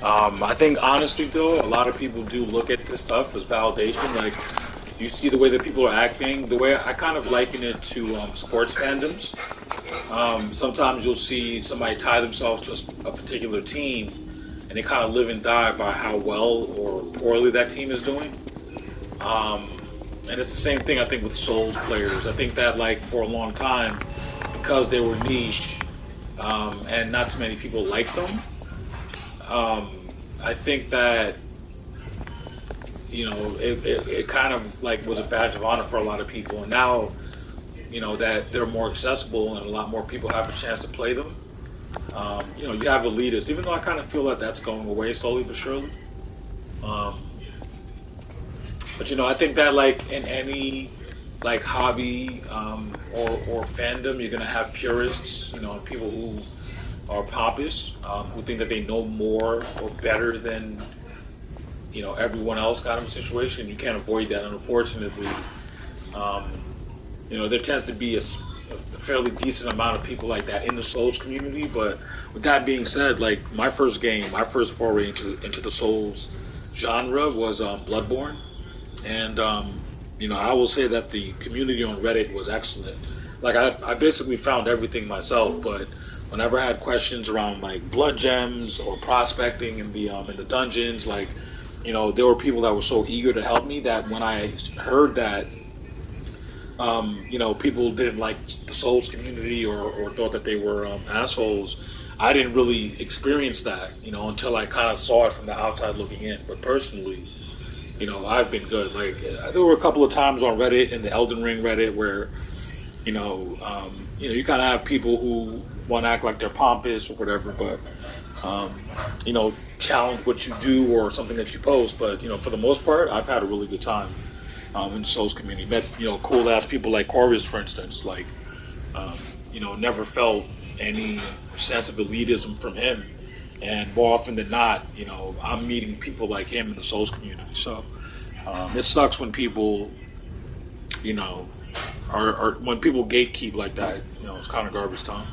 I think honestly, though, a lot of people do look at this stuff as validation. Like, you see the way that people are acting. The way I kind of liken it to sports fandoms. Sometimes you'll see somebody tie themselves to a particular team, and they kind of live and die by how well or poorly that team is doing. Um, and it's the same thing I think with Souls players. I think that like for a long time, because they were niche and not too many people liked them. I think that it kind of like was a badge of honor for a lot of people, and now that they're more accessible and a lot more people have a chance to play them. You have elitists, even though I kind of feel that that's going away slowly but surely. Um, but I think that like in any like hobby or fandom, you're gonna have purists, and people who are pompous, who think that they know more or better than everyone else got in a situation. You can't avoid that, unfortunately. Um, there tends to be a fairly decent amount of people like that in the Souls community. But with that being said, like my first foray into the Souls genre was Bloodborne, and I will say that the community on Reddit was excellent. Like I basically found everything myself, but whenever I had questions around like blood gems or prospecting in the dungeons, like there were people that were so eager to help me that when I heard that people didn't like the Souls community or thought that they were assholes. I didn't really experience that, until I kind of saw it from the outside looking in. But personally, I've been good. Like there were a couple of times on Reddit, in the Elden Ring Reddit, where you kind of have people who want to act like they're pompous or whatever, but challenge what you do or something that you post. But for the most part, I've had a really good time in the Souls community. Met cool ass people like Corvus, for instance. Like never felt any sense of elitism from him. And more often than not, I'm meeting people like him in the Souls community. So it sucks when people, you know, are when people gatekeep like that. It's kind of garbage time.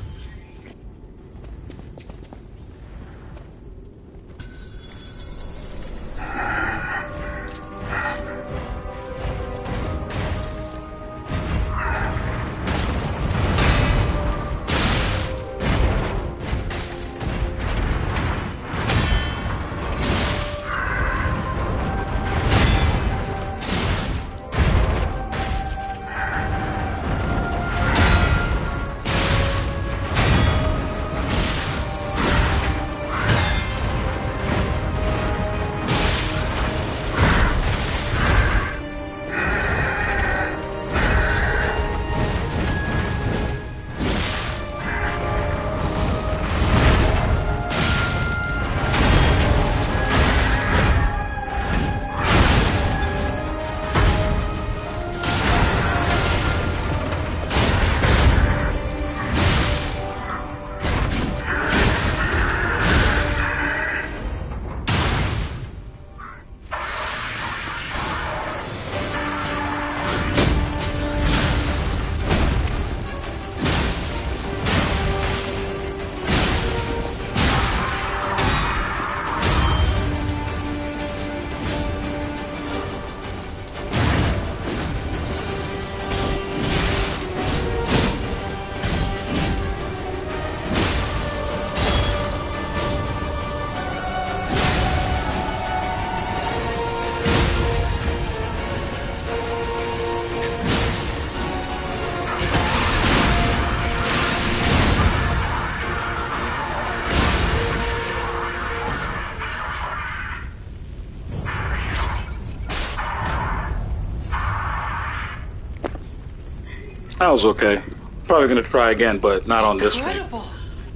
That was okay. Probably gonna try again, but not on this one. Incredible!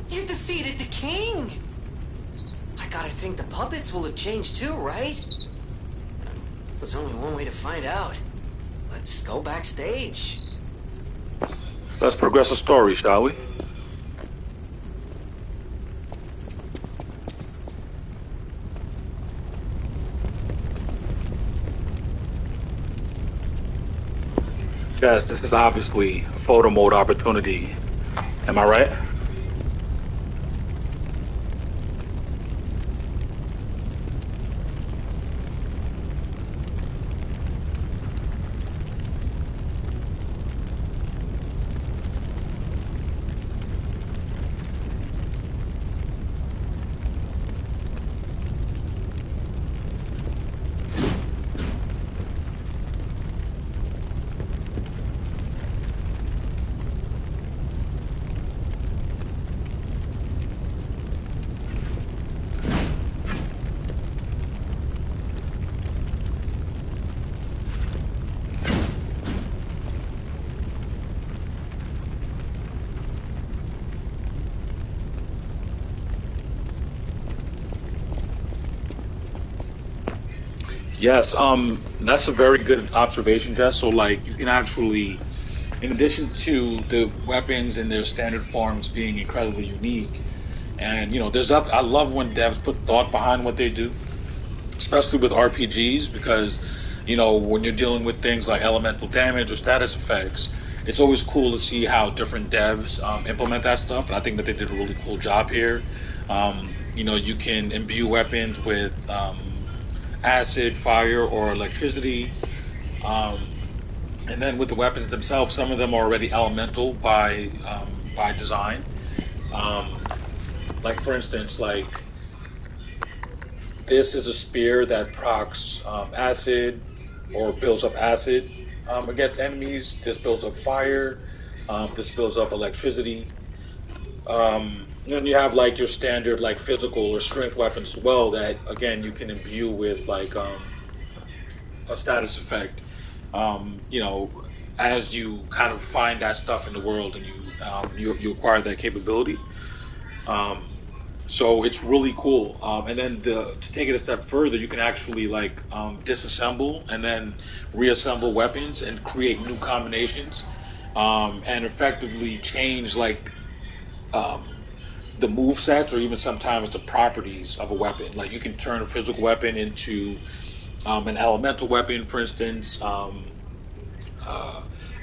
You defeated the king! I gotta think the puppets will have changed too, right? There's only one way to find out. Let's go backstage. Let's progress the story, shall we? Yes, this is obviously a photo mode opportunity. Am I right? Yes, that's a very good observation, Jess. So, like, you can actually, in addition to the weapons in their standard forms being incredibly unique, And I love when devs put thought behind what they do, especially with RPGs, because when you're dealing with things like elemental damage or status effects, it's always cool to see how different devs implement that stuff. And I think that they did a really cool job here. You can imbue weapons with acid, fire, or electricity. Um, and then with the weapons themselves, some of them are already elemental by design. Um, like for instance, like this is a spear that procs acid or builds up acid against enemies. This builds up fire. This builds up electricity. Then you have like your standard like physical or strength weapons as well that again you can imbue with like a status effect. You know, as you kind of find that stuff in the world and you acquire that capability. Um, So it's really cool. And then to take it a step further, you can actually like disassemble and then reassemble weapons and create new combinations, and effectively change like um, the move sets or even sometimes the properties of a weapon. Like you can turn a physical weapon into an elemental weapon, for instance, uh,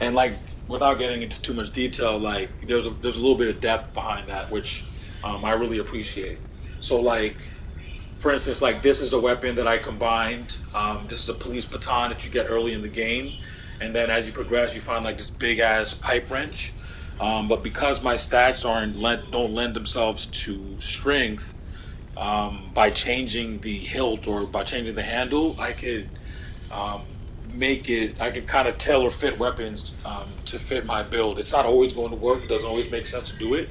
and like without getting into too much detail, like there's a little bit of depth behind that, which I really appreciate. So like for instance, like this is a weapon that I combined. This is a police baton that you get early in the game, and then as you progress, you find like this big ass pipe wrench. But because my stats don't lend themselves to strength, by changing the hilt or by changing the handle, I could um, make it. I could kind of tailor fit weapons to fit my build. It's not always going to work. It doesn't always make sense to do it,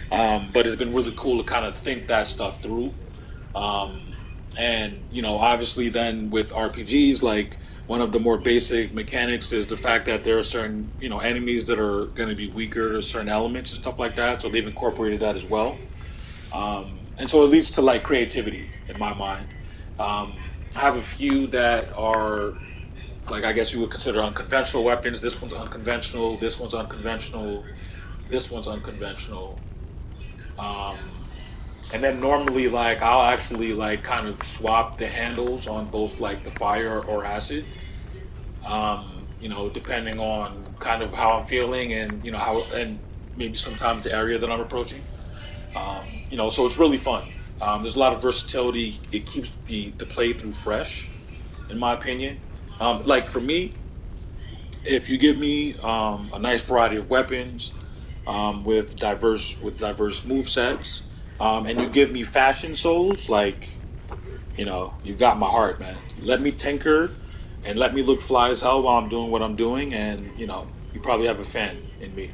but it's been really cool to kind of think that stuff through. Um, and obviously, then with RPGs, like one of the more basic mechanics is the fact that there are certain enemies that are going to be weaker to certain elements and stuff like that. So they've incorporated that as well. And so it leads to like creativity in my mind. Um, I have a few that are like I guess you would consider unconventional weapons. This one's unconventional. This one's unconventional. This one's unconventional. Um, And then normally, like, I'll actually like kind of swap the handles on both like the fire or acid. Depending on kind of how I'm feeling and how and maybe sometimes the area that I'm approaching. So it's really fun. There's a lot of versatility. It keeps the playthrough fresh, in my opinion. Like for me, if you give me a nice variety of weapons with diverse move sets, and you give me fashion souls, like you've got my heart, man. Let me tinker and let me look fly as hell while I'm doing what I'm doing, and you probably have a fan in me.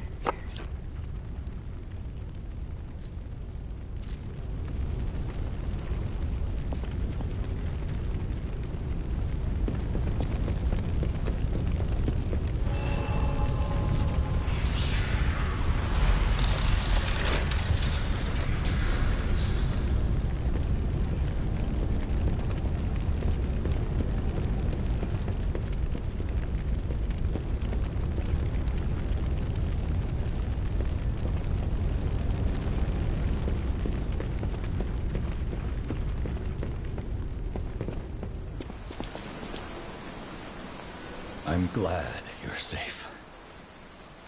I'm glad you're safe.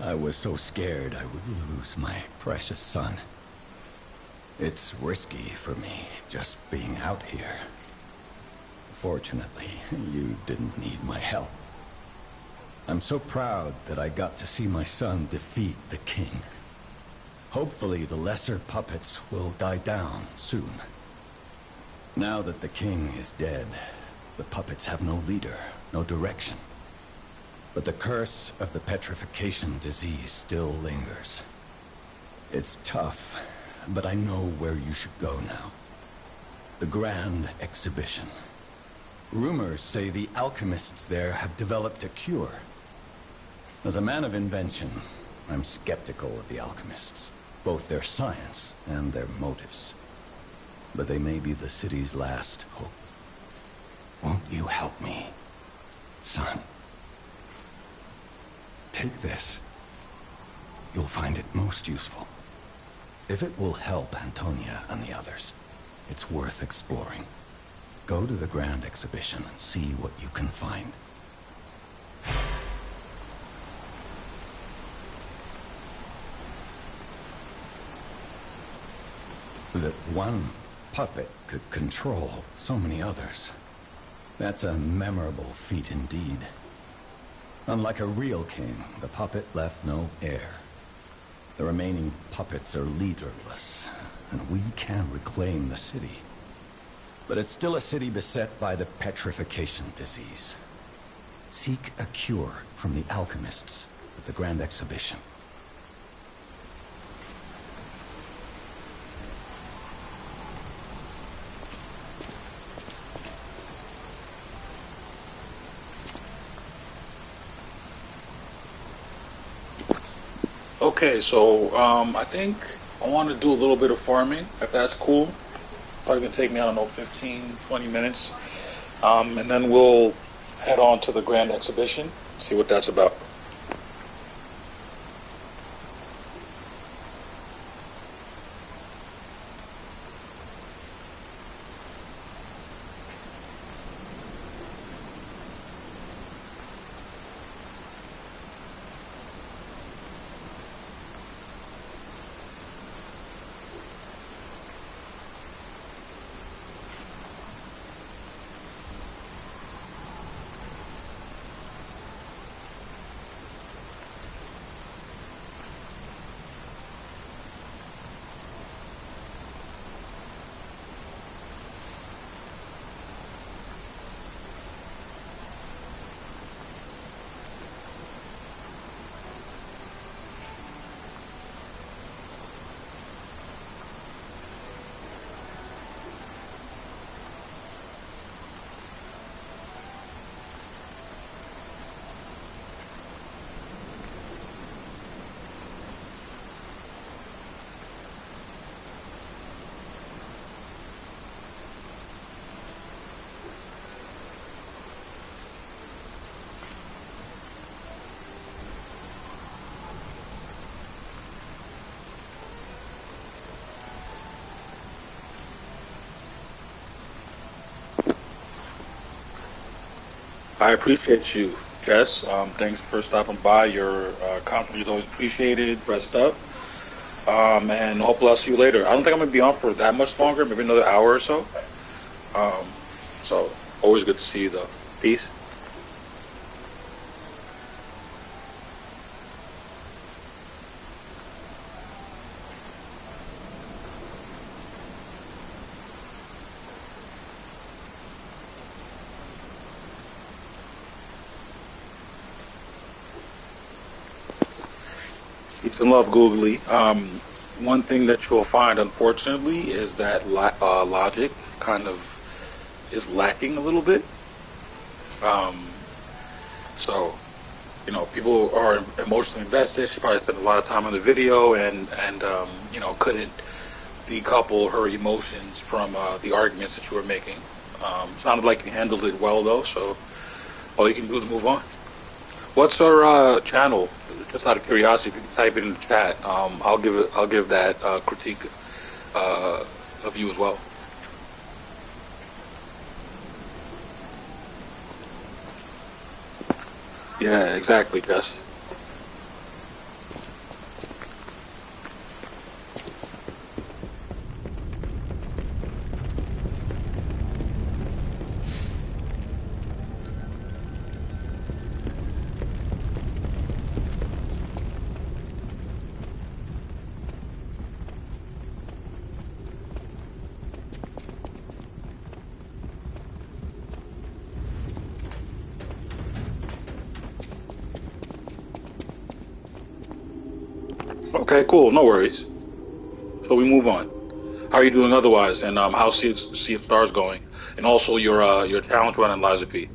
I was so scared I would lose my precious son. It's risky for me just being out here. Fortunately, you didn't need my help. I'm so proud that I got to see my son defeat the king. Hopefully the lesser puppets will die down soon. Now that the king is dead, the puppets have no leader, no direction. But the curse of the petrification disease still lingers. It's tough, but I know where you should go now. The Grand Exhibition. Rumors say the alchemists there have developed a cure. As a man of invention, I'm skeptical of the alchemists, both their science and their motives. But they may be the city's last hope. Won't you help me, son? Take this. You'll find it most useful. If it will help Antonia and the others, it's worth exploring. Go to the Grand Exhibition and see what you can find. That one puppet could control so many others. That's a memorable feat indeed. Unlike a real king, the puppet left no heir. The remaining puppets are leaderless, and we can reclaim the city. But it's still a city beset by the petrification disease. Seek a cure from the alchemists at the Grand Exhibition. Okay, so I think I want to do a little bit of farming, if that's cool. Probably gonna take me, I don't know, 15, 20 minutes. And then we'll head on to the Grand Exhibition, see what that's about. I appreciate you, Jess. Thanks for stopping by. Your company is always appreciated. Rest up. And hopefully I'll see you later. I don't think I'm gonna be on for that much longer, maybe another hour or so. Um, so always good to see you though. Peace. Peace and love, Googly. One thing that you'll find, unfortunately, is that logic kind of is lacking a little bit. Um, so, people are emotionally invested. She probably spent a lot of time on the video and couldn't decouple her emotions from the arguments that you were making. Sounded like you handled it well though, so all you can do is move on. What's her channel? Just out of curiosity, if you can type it in the chat, I'll give that critique of you as well. Yeah, exactly, Jess. Okay, cool. No worries. So we move on. How are you doing otherwise? And how's Sea of Stars going? And also your challenge run and Liza P.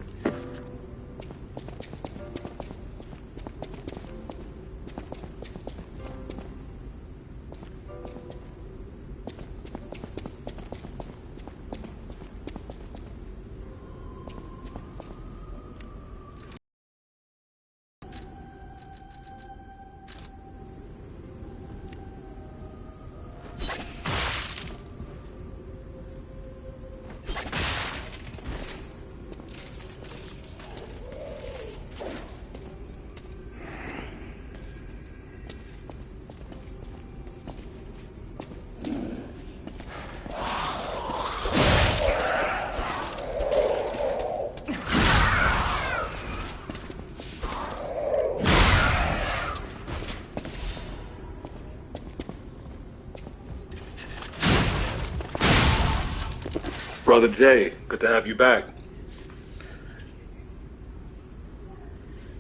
brother Jay. Good to have you back.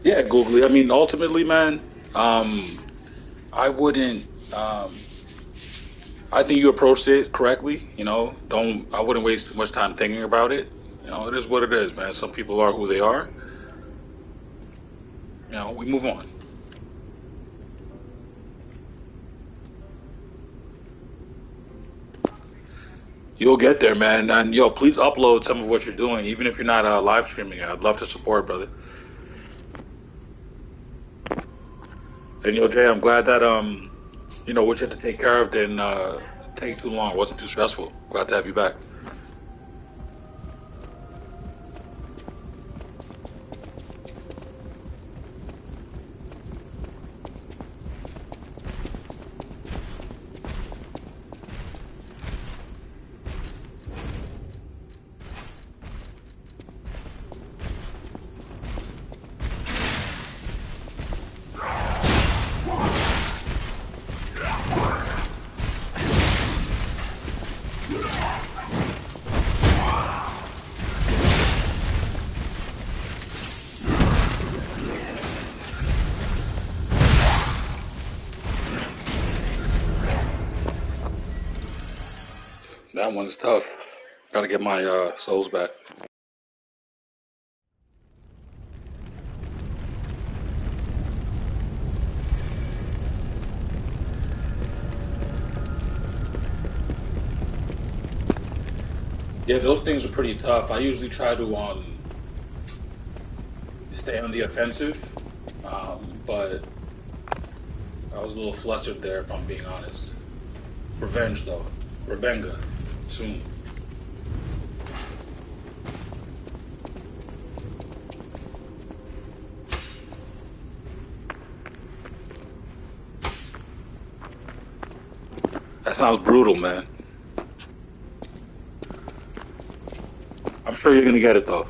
Yeah, Googly. I mean, ultimately, man, um, I wouldn't. I think you approached it correctly. Don't. I wouldn't waste too much time thinking about it. It is what it is, man. Some people are who they are. We move on. You'll get there, man. And yo, please upload some of what you're doing, even if you're not live streaming it. I'd love to support, brother. And yo, Jay, I'm glad that what you had to take care of didn't take too long. It wasn't too stressful. Glad to have you back. That one's tough. Got to get my souls back. Yeah, those things are pretty tough. I usually try to stay on the offensive, but I was a little flustered there, if I'm being honest. Revenge, though. Rebenga. Soon. That sounds brutal, man. I'm sure you're gonna get it, though.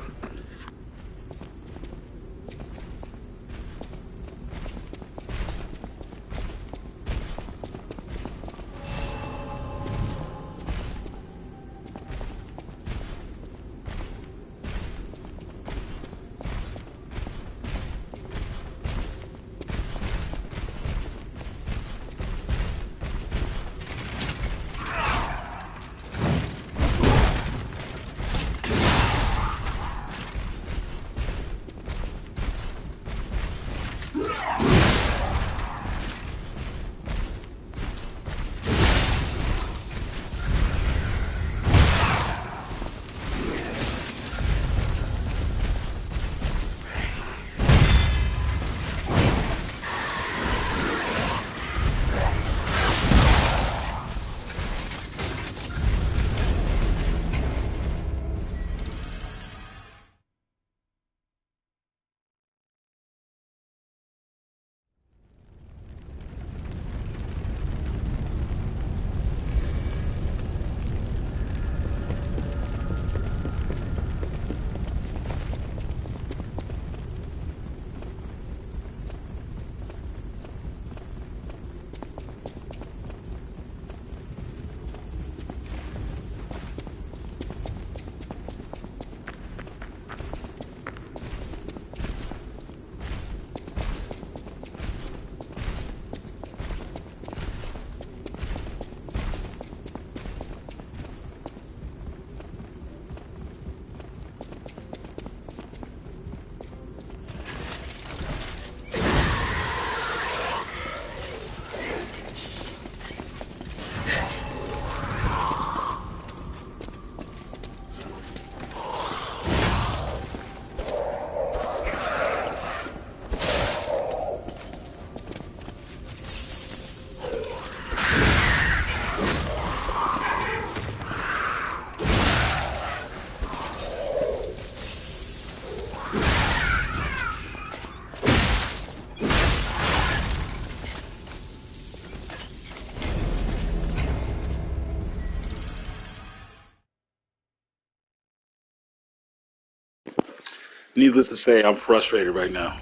Needless to say, I'm frustrated right now.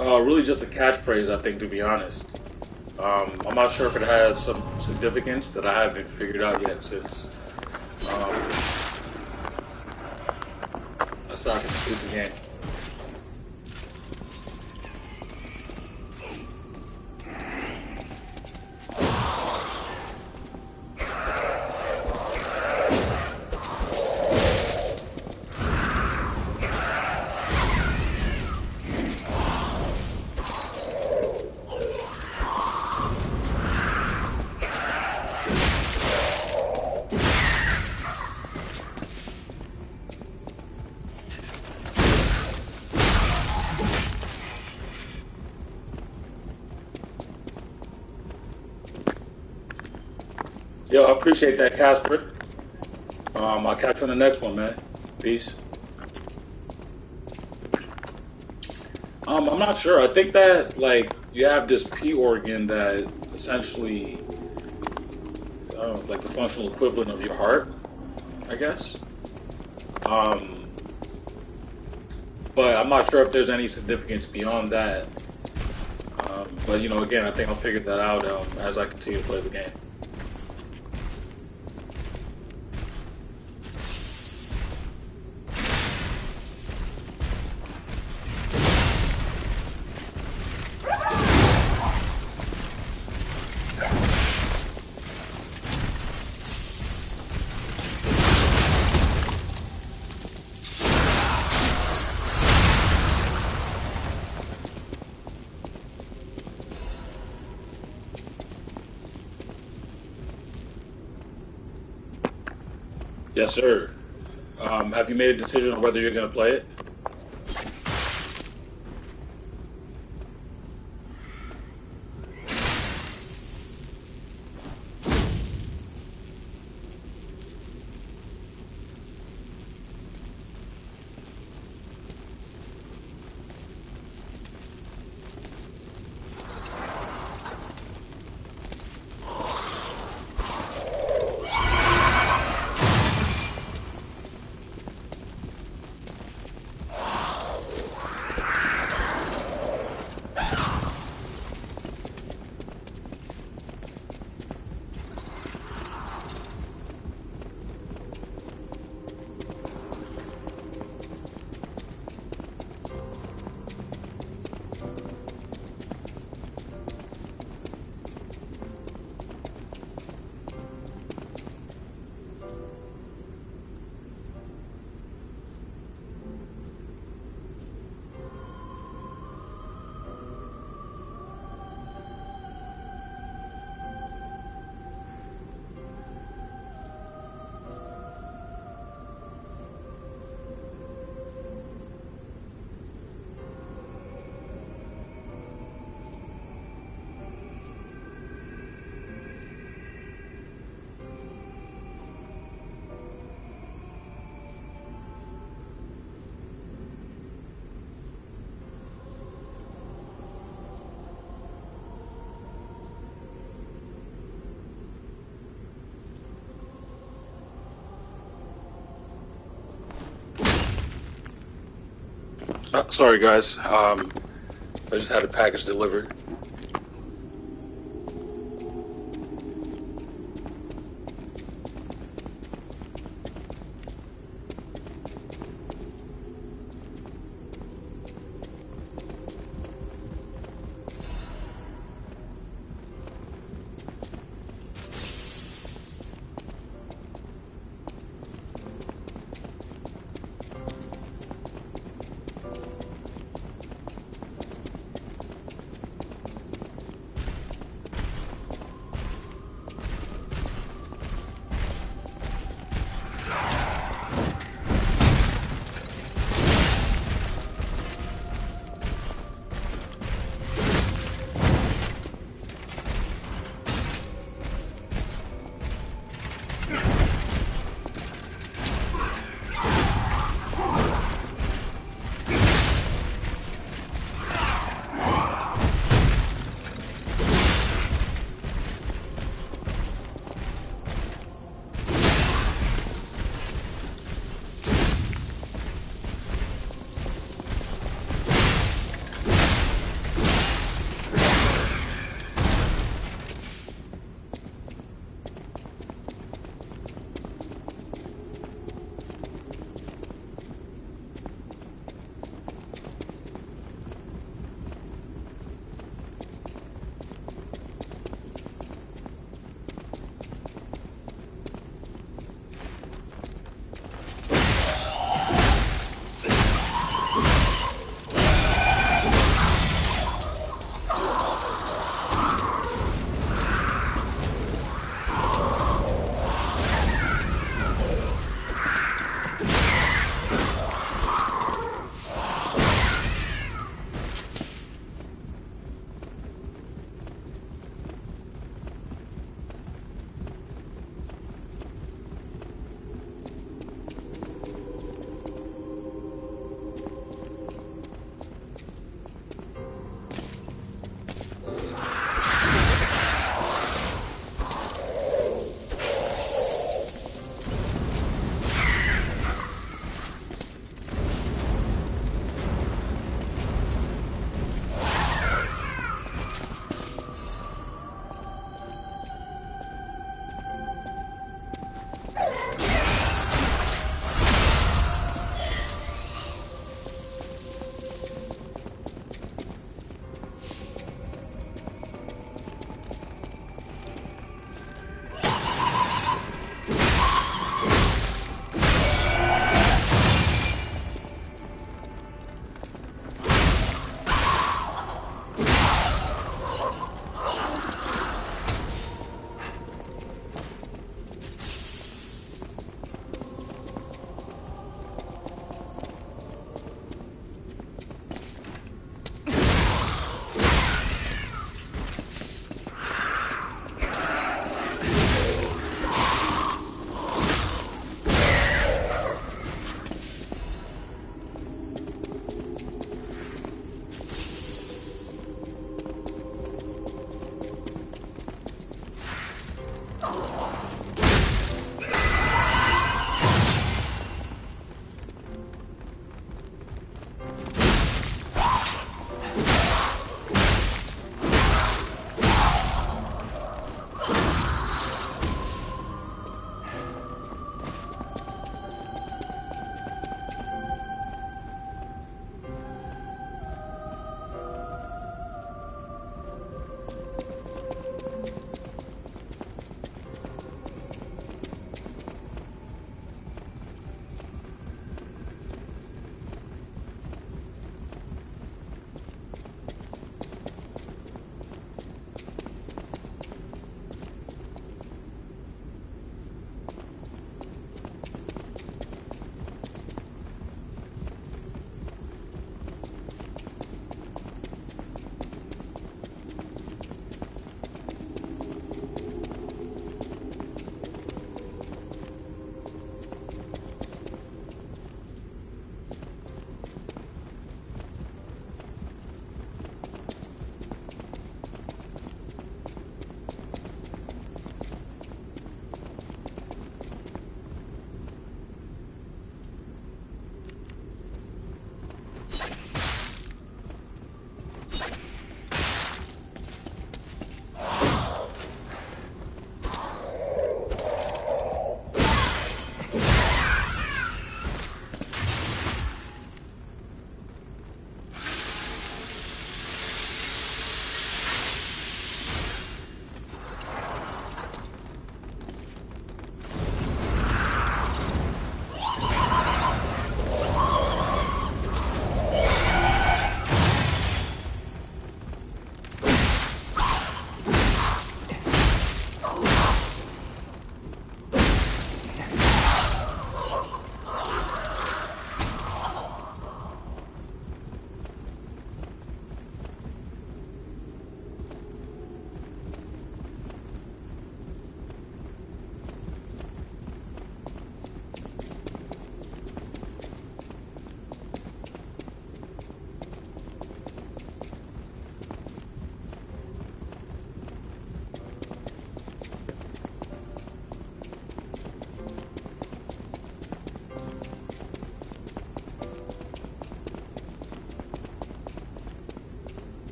Really just a catchphrase, I think, to be honest. I'm not sure if it has some significance that I haven't figured out yet since um, I started to complete the game. Yo, I appreciate that, Casper. I'll catch you on the next one, man. Peace. I'm not sure. I think that like you have this P organ that essentially, I don't know, it's like the functional equivalent of your heart, I guess. Um, but I'm not sure if there's any significance beyond that. But again, I think I'll figure that out as I continue to play the game. Yes, sir. Have you made a decision on whether you're going to play it? Sorry, guys. I just had a package delivered.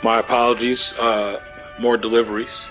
My apologies. More deliveries.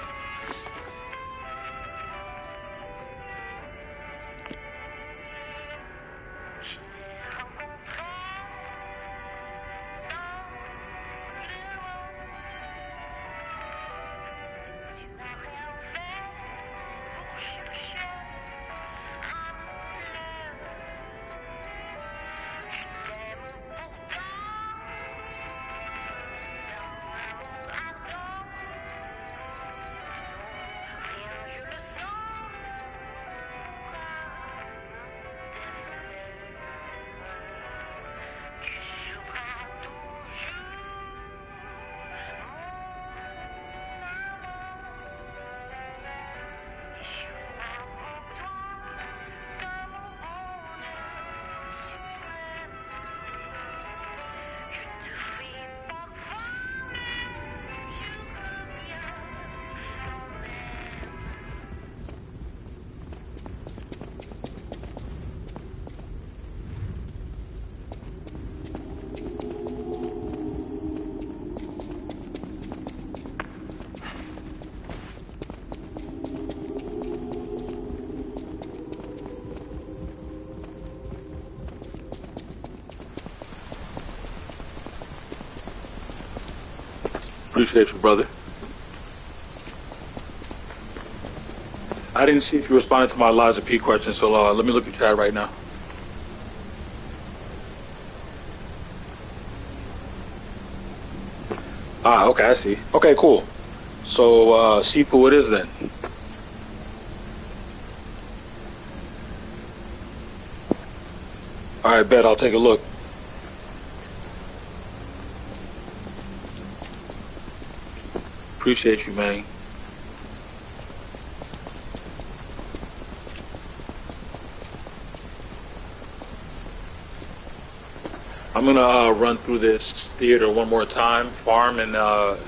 Appreciate you, brother. I didn't see if you responded to my Liza P question, so let me look at chat right now. Ah, okay, I see. Okay, cool. So, see who it is then. All right, bet. I'll take a look. Appreciate you, man. I'm gonna run through this theater one more time, farm, and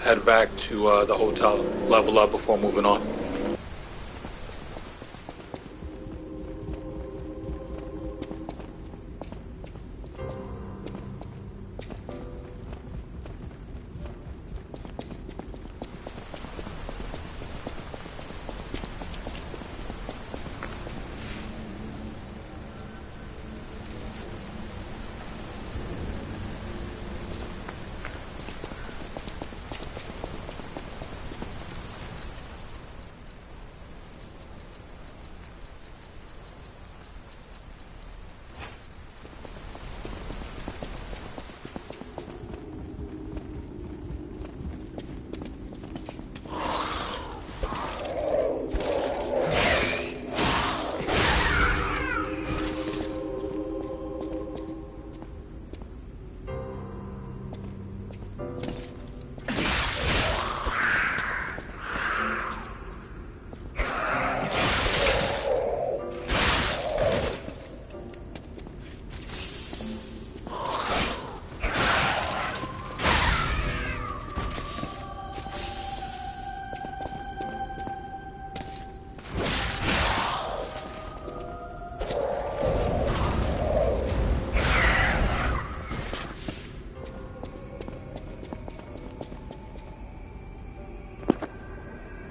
head back to the hotel, level up before moving on.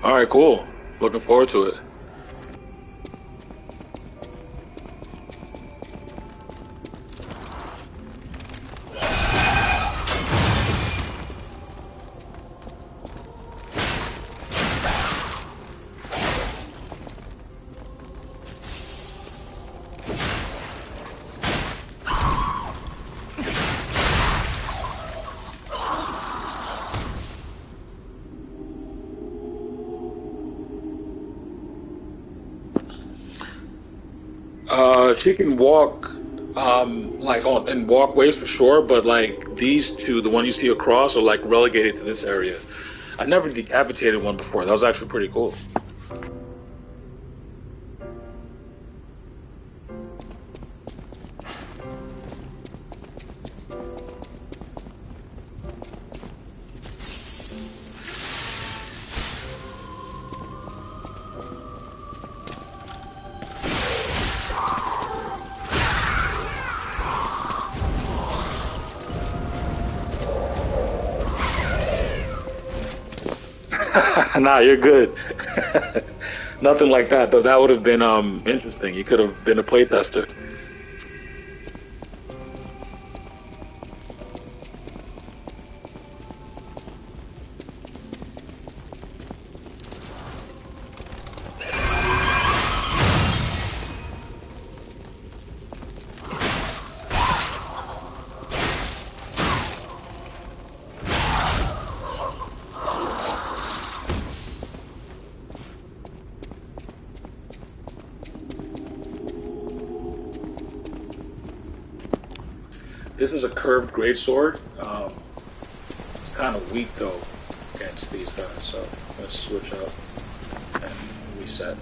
All right, cool. Looking forward to it. She can walk, like on in walkways for sure, but like these two, the one you see across, are like relegated to this area. I never decapitated one before. That was actually pretty cool. Nah, you're good. Nothing like that, though. That would have been interesting. You could have been a playtester. This is a curved greatsword. It's kind of weak though against these guys, so let's switch up and reset.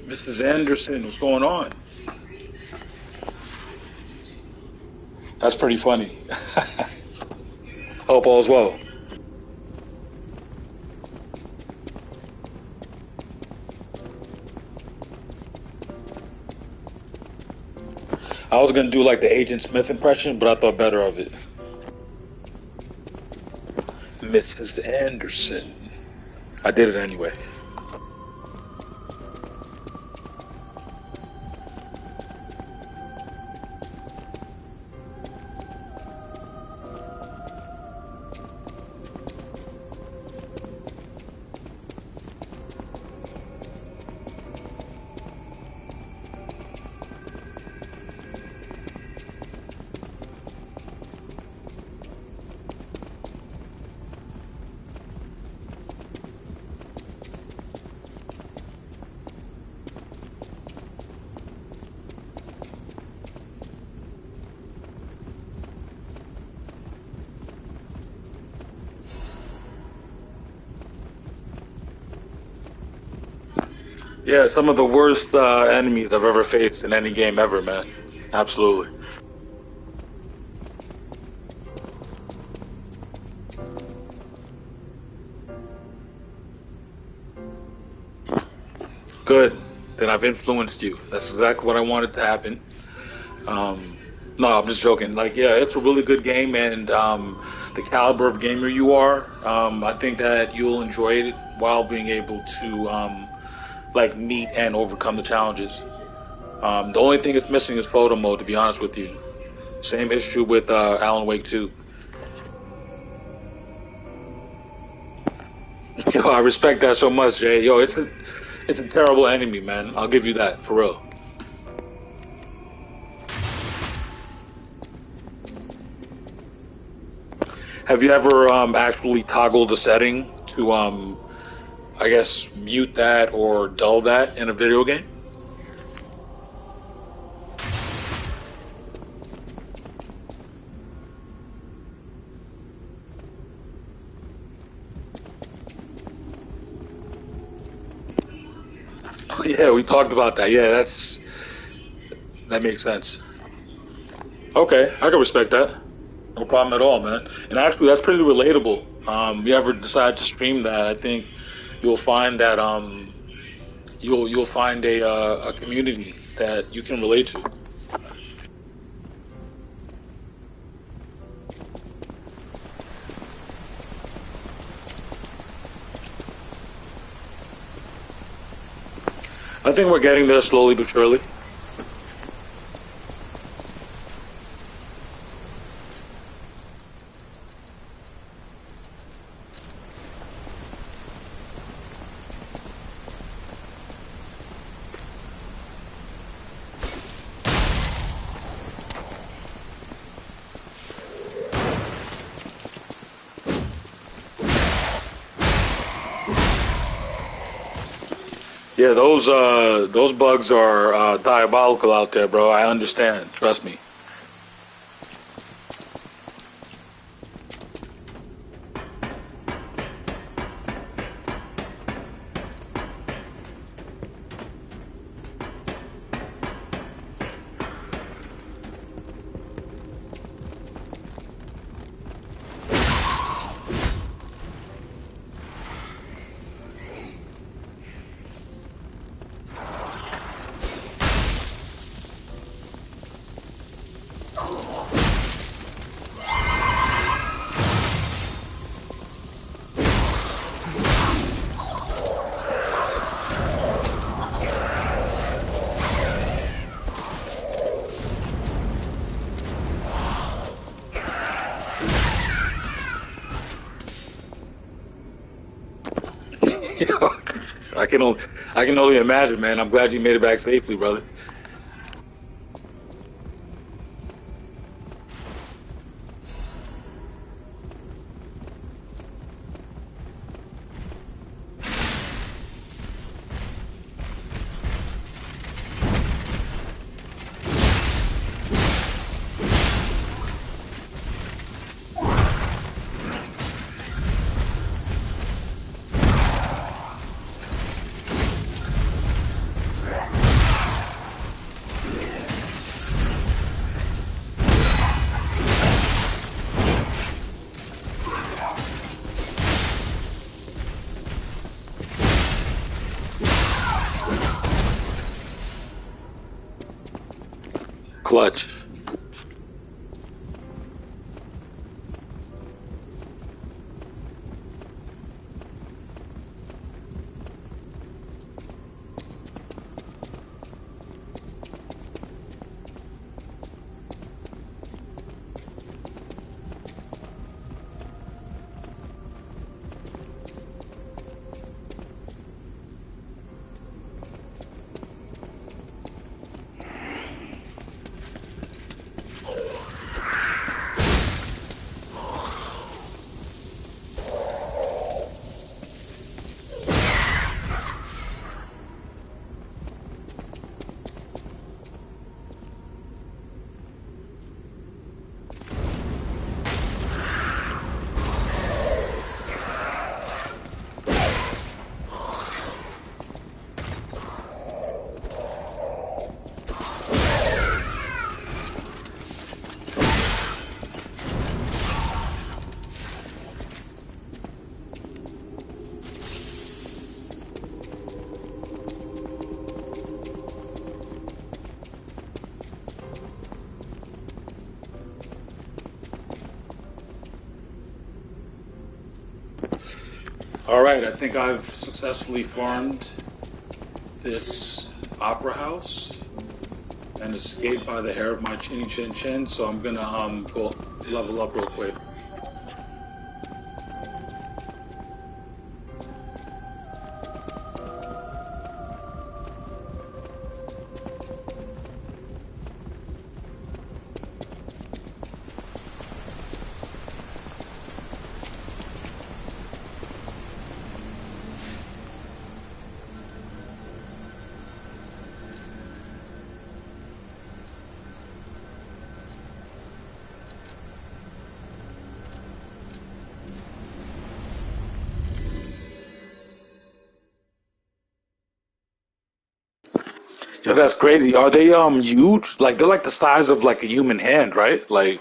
Mrs. Anderson, what's going on? That's pretty funny. Hope all's well. I was gonna do like the Agent Smith impression, but I thought better of it. Mrs. Anderson. I did it anyway. Yeah, some of the worst enemies I've ever faced in any game ever, man. Absolutely. Good. Then I've influenced you. That's exactly what I wanted to happen. Um, no, I'm just joking. Like, yeah, it's a really good game, and the caliber of gamer you are, I think that you'll enjoy it while being able to like meet and overcome the challenges. The only thing it's missing is photo mode, to be honest with you. Same issue with Alan Wake 2. Yo, I respect that so much, Jay. Yo, it's a terrible enemy, man. I'll give you that for real. Have you ever actually toggled the setting to I guess mute that or dull that in a video game? Yeah, we talked about that. Yeah, that makes sense. Okay, I can respect that. No problem at all, man. And actually, that's pretty relatable. You ever decide to stream that, I think you'll find that you'll find a community that you can relate to. I think we're getting there slowly but surely. Yeah, those bugs are diabolical out there, bro. I understand. Trust me. I can only, I can only imagine, man. I'm glad you made it back safely, brother. Clutch. All right, I think I've successfully farmed this opera house and escaped by the hair of my chinny chin chin. So I'm gonna go level up real quick. Yo, that's crazy. Are they huge? Like they're like the size of like a human hand, right? Like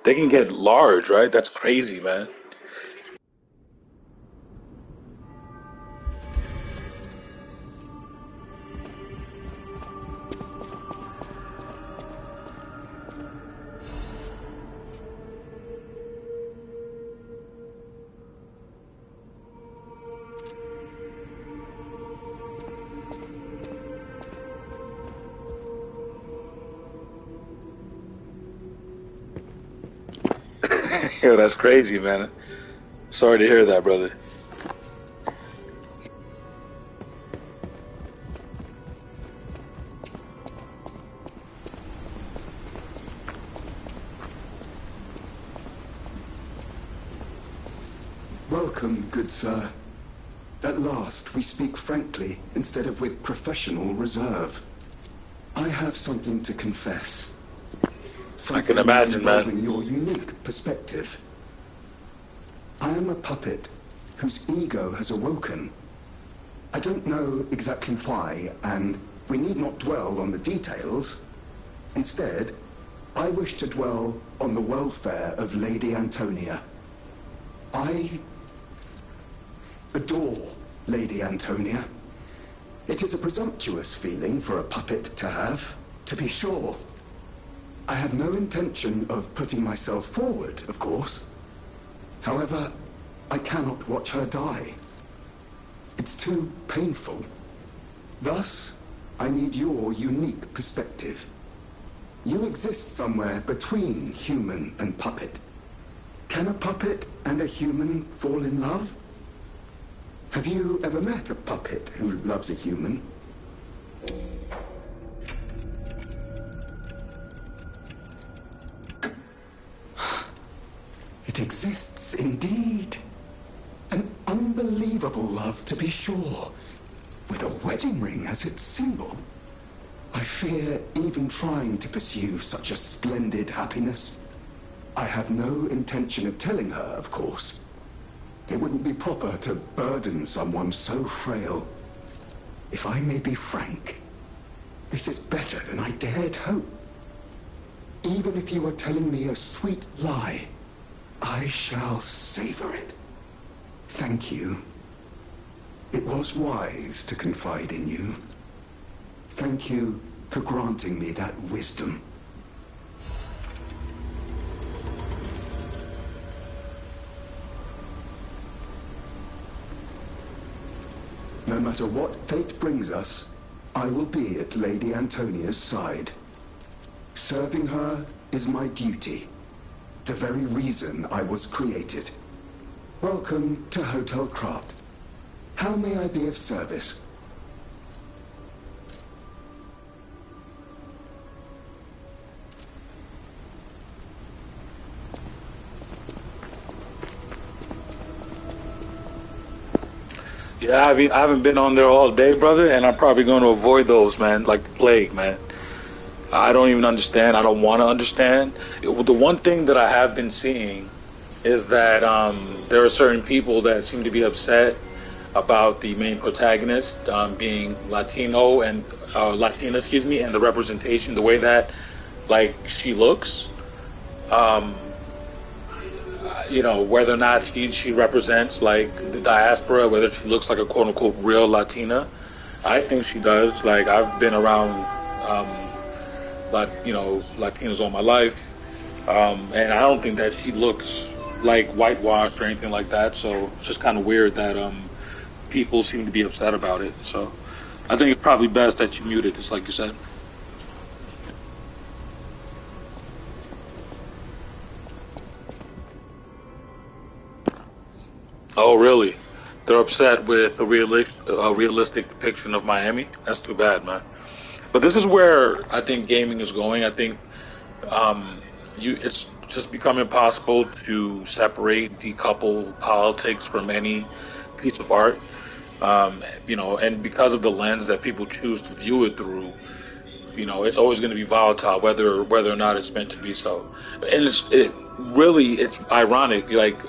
they can get large, right? That's crazy, man. Yo, that's crazy, man. Sorry to hear that, brother. Welcome, good sir. At last, we speak frankly instead of with professional reserve. I have something to confess. I can imagine, involving man. your unique perspective. I am a puppet whose ego has awoken. I don't know exactly why, and we need not dwell on the details. Instead, I wish to dwell on the welfare of Lady Antonia. I adore Lady Antonia. It is a presumptuous feeling for a puppet to have, to be sure. I have no intention of putting myself forward, of course. However, I cannot watch her die. It's too painful. Thus, I need your unique perspective. You exist somewhere between human and puppet. Can a puppet and a human fall in love? Have you ever met a puppet who loves a human? It exists indeed. An unbelievable love, to be sure, with a wedding ring as its symbol. I fear even trying to pursue such a splendid happiness. I have no intention of telling her, of course. It wouldn't be proper to burden someone so frail. If I may be frank, this is better than I dared hope. Even if you are telling me a sweet lie, I shall savor it. Thank you. It was wise to confide in you. Thank you for granting me that wisdom. No matter what fate brings us, I will be at Lady Antonia's side. Serving her is my duty, the very reason I was created. Welcome to Hotel Krat. How may I be of service? Yeah, I haven't been on there all day, brother, and I'm probably going to avoid those, man, like the plague, man. I don't even understand. I don't want to understand. The one thing that I have been seeing is that there are certain people that seem to be upset about the main protagonist being Latino and Latina, excuse me, and the representation, the way that like she looks. Um, whether or not she represents like the diaspora, whether she looks like a quote unquote real Latina. I think she does. Like I've been around, Latinos all my life, and I don't think that she looks like whitewashed or anything like that. So it's just kind of weird that people seem to be upset about it. So I think it's probably best that you mute it, just like you said. Oh, really? They're upset with a realistic depiction of Miami? That's too bad, man. But this is where I think gaming is going. I think it's just become impossible to separate, decouple politics from any piece of art. And because of the lens that people choose to view it through, it's always going to be volatile, whether or not it's meant to be so. And it's ironic, like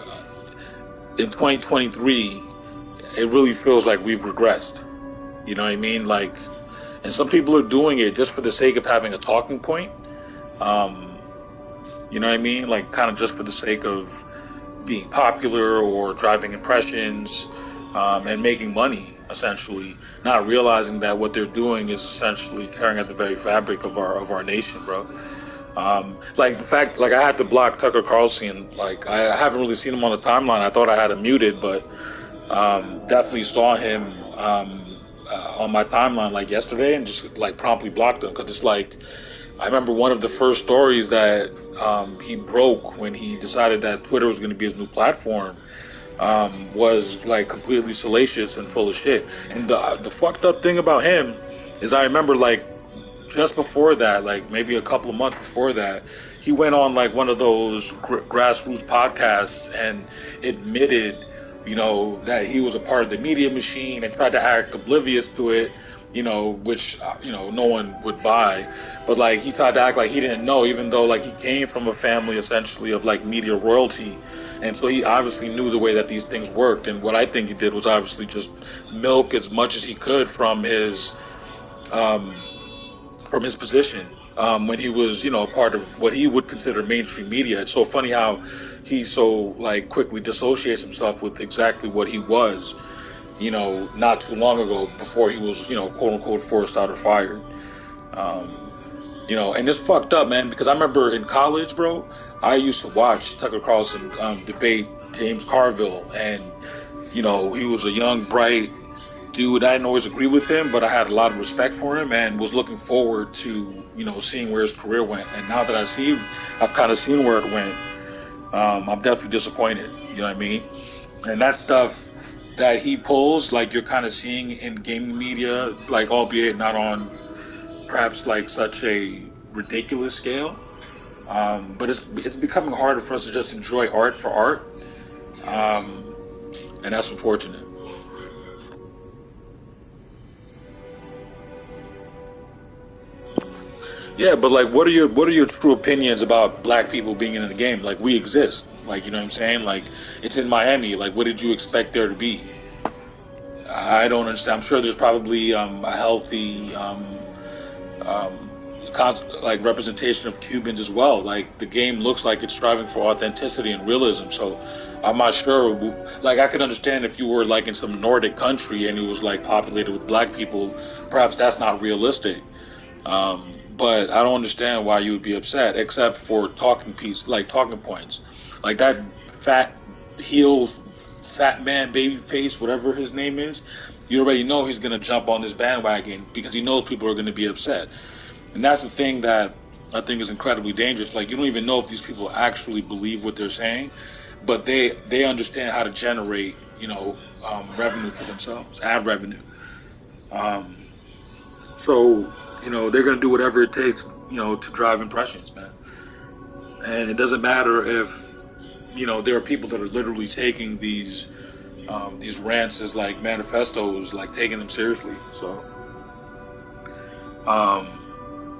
in 2023, it really feels like we've regressed. You know what I mean? Like, and some people are doing it just for the sake of having a talking point. Um, you know what I mean? Like, kind of just for the sake of being popular or driving impressions, and making money, essentially, not realizing that what they're doing is essentially tearing at the very fabric of our nation, bro. Like the fact, like I had to block Tucker Carlson. Like I haven't really seen him on the timeline. I thought I had him muted, but definitely saw him on my timeline like yesterday, and just like promptly blocked him because it's like I remember one of the first stories that he broke when he decided that Twitter was going to be his new platform. Was like completely salacious and full of shit. And the fucked up thing about him is I remember like just before that, like maybe a couple of months before that, he went on like one of those grassroots podcasts and admitted, that he was a part of the media machine and tried to act oblivious to it, which, no one would buy. But like he tried to act like he didn't know, even though like he came from a family essentially of like media royalty. And so he obviously knew the way that these things worked. And what I think he did was obviously just milk as much as he could um, from his position when he was, part of what he would consider mainstream media. It's so funny how he so like quickly dissociates himself with exactly what he was, not too long ago before he was, quote unquote forced out or fired. And it's fucked up, man, because I remember in college, bro, I used to watch Tucker Carlson debate James Carville, and he was a young, bright dude. I didn't always agree with him, but I had a lot of respect for him and was looking forward to seeing where his career went. And now that I've kind of seen where it went. I'm definitely disappointed. You know what I mean? And that stuff that he pulls, like you're kind of seeing in gaming media, like albeit not on perhaps like such a ridiculous scale. But it's becoming harder for us to just enjoy art for art, and that's unfortunate. Yeah, but like, what are your true opinions about black people being in the game? Like, we exist. Like, you know what I'm saying? Like, it's in Miami. Like, what did you expect there to be? I don't understand. I'm sure there's probably a healthy um, like representation of Cubans as well. Like the game looks like it's striving for authenticity and realism. So I'm not sure. Like I could understand if you were like in some Nordic country and it was like populated with black people. Perhaps that's not realistic. But I don't understand why you would be upset, except for like talking points, like that fat heel, fat man, baby face, whatever his name is. you already know he's going to jump on this bandwagon because he knows people are going to be upset. And that's the thing that I think is incredibly dangerous. Like, you don't even know if these people actually believe what they're saying, but they understand how to generate, revenue for themselves, ad revenue. Um, so, they're going to do whatever it takes, to drive impressions, man. And it doesn't matter if, there are people that are literally taking these rants as like manifestos, like taking them seriously. So,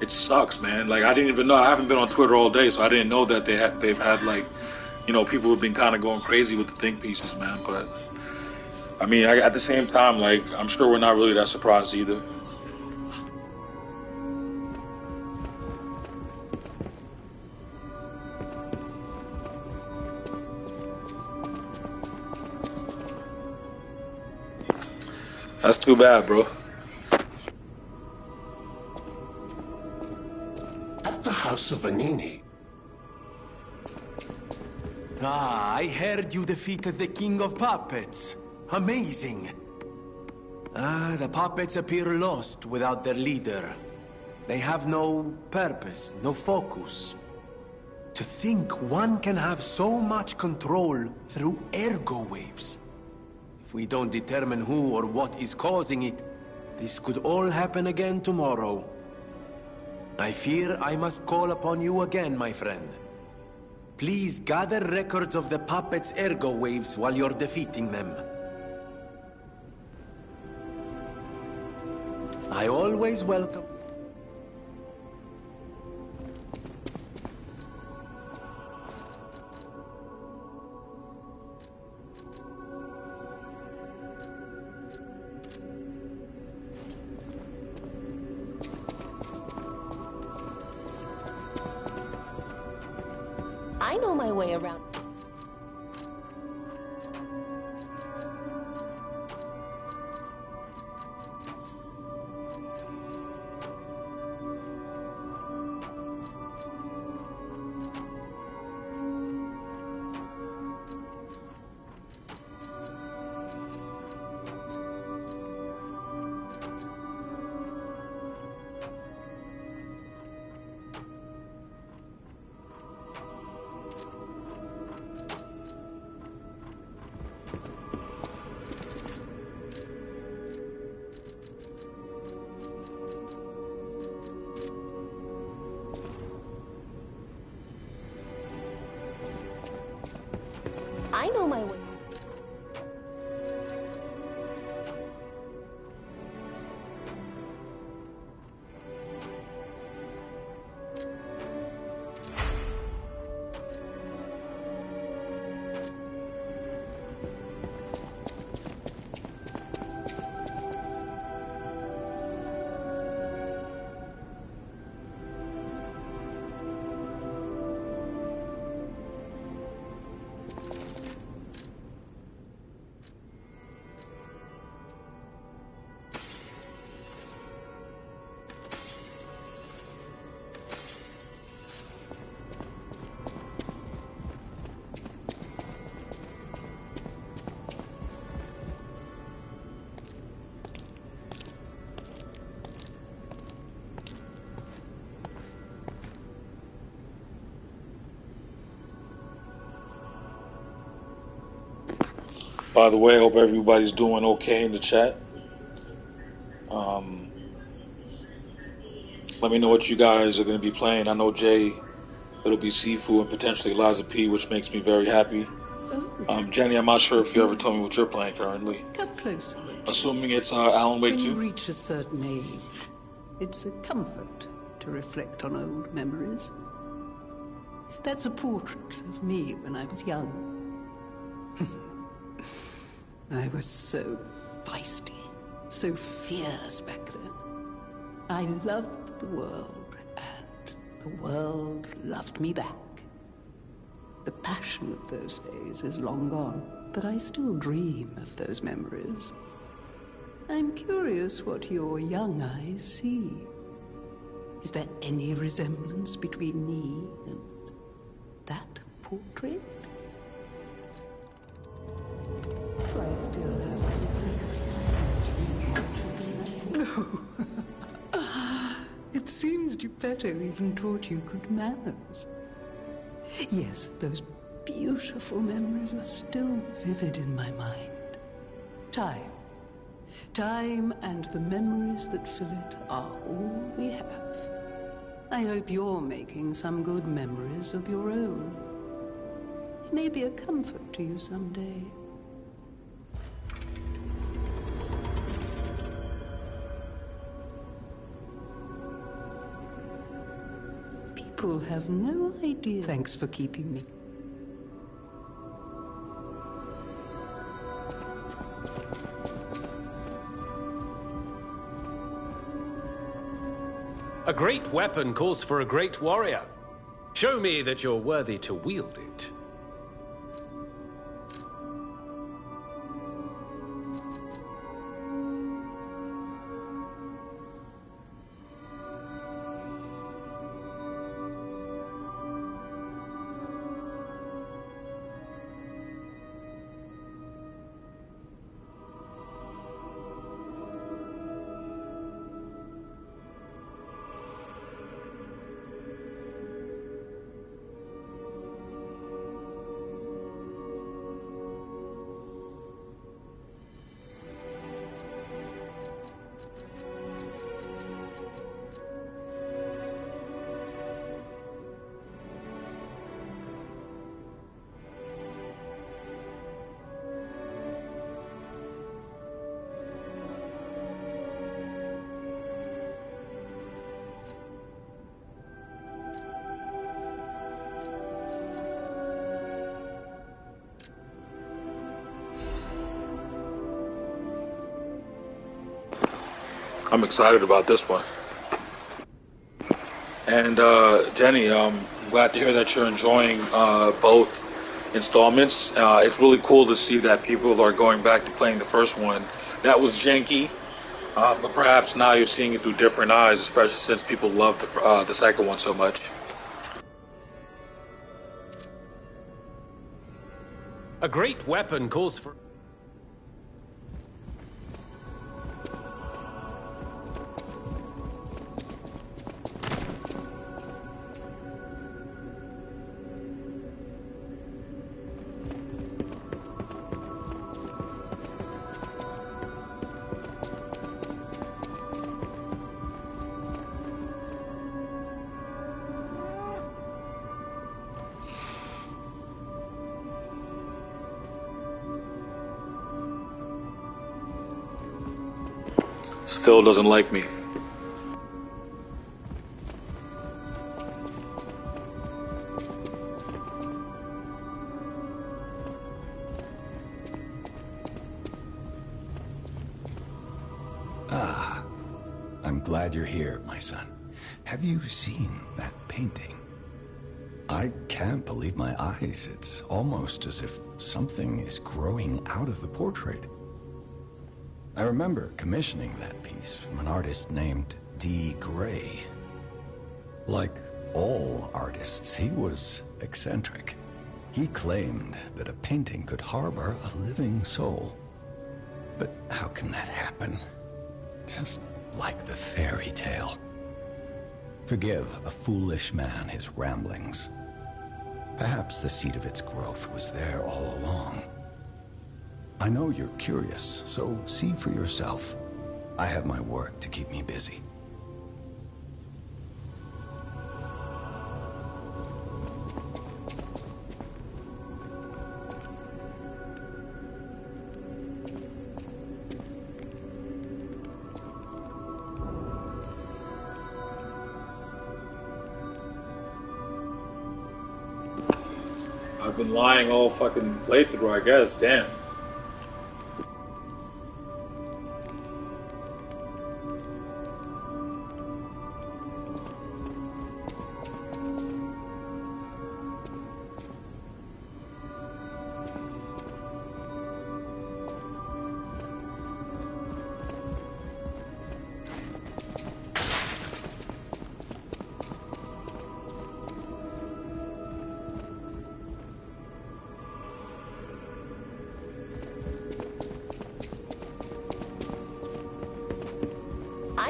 it sucks, man. Like, I didn't even know. I haven't been on Twitter all day, so I didn't know that they've had like, people have been kind of going crazy with the think pieces, man. But I mean, at the same time, like, I'm sure we're not really that surprised either. That's too bad, bro. At the House of Vanini. Ah, I heard you defeated the King of Puppets. Amazing. Ah, the puppets appear lost without their leader. They have no purpose, no focus. To think one can have so much control through ergo waves. If we don't determine who or what is causing it, this could all happen again tomorrow. I fear I must call upon you again, my friend. Please gather records of the puppets' ergo waves while you're defeating them. I always welcome... I know my way around. I know my way. By the way, I hope everybody's doing okay in the chat. Let me know what you guys are going to be playing. I know Jay, it'll be Sifu and potentially Liza P, which makes me very happy. Jenny, I'm not sure if you ever told me what you're playing currently. Come closer. Assuming it's Alan Wake When 2? you reach a certain age, it's a comfort to reflect on old memories. That's a portrait of me when I was young. I was so feisty, so fierce back then. I loved the world, and the world loved me back. The passion of those days is long gone, but I still dream of those memories. I'm curious what your young eyes see. Is there any resemblance between me and that portrait? I still have It seems Gepetto even taught you good manners. Yes, those beautiful memories are still vivid in my mind. Time. Time and the memories that fill it are all we have. I hope you're making some good memories of your own. They may be a comfort to you someday. People have no idea. Thanks for keeping me. A great weapon calls for a great warrior. Show me that you're worthy to wield it. I'm excited about this one. And Jenny, I'm glad to hear that you're enjoying both installments. It's really cool to see that people are going back to playing the first one. That was janky, but perhaps now you're seeing it through different eyes, especially since people love the second one so much. A great weapon calls for... Still doesn't like me. Ah, I'm glad you're here, my son. Have you seen that painting? I can't believe my eyes. It's almost as if something is growing out of the portrait. I remember commissioning that piece from an artist named D. Gray. Like all artists, he was eccentric. He claimed that a painting could harbor a living soul. But how can that happen? Just like the fairy tale. Forgive a foolish man his ramblings. Perhaps the seed of its growth was there all along. I know you're curious, so see for yourself. I have my work to keep me busy. I've been lying all fucking playthrough, I guess. Damn.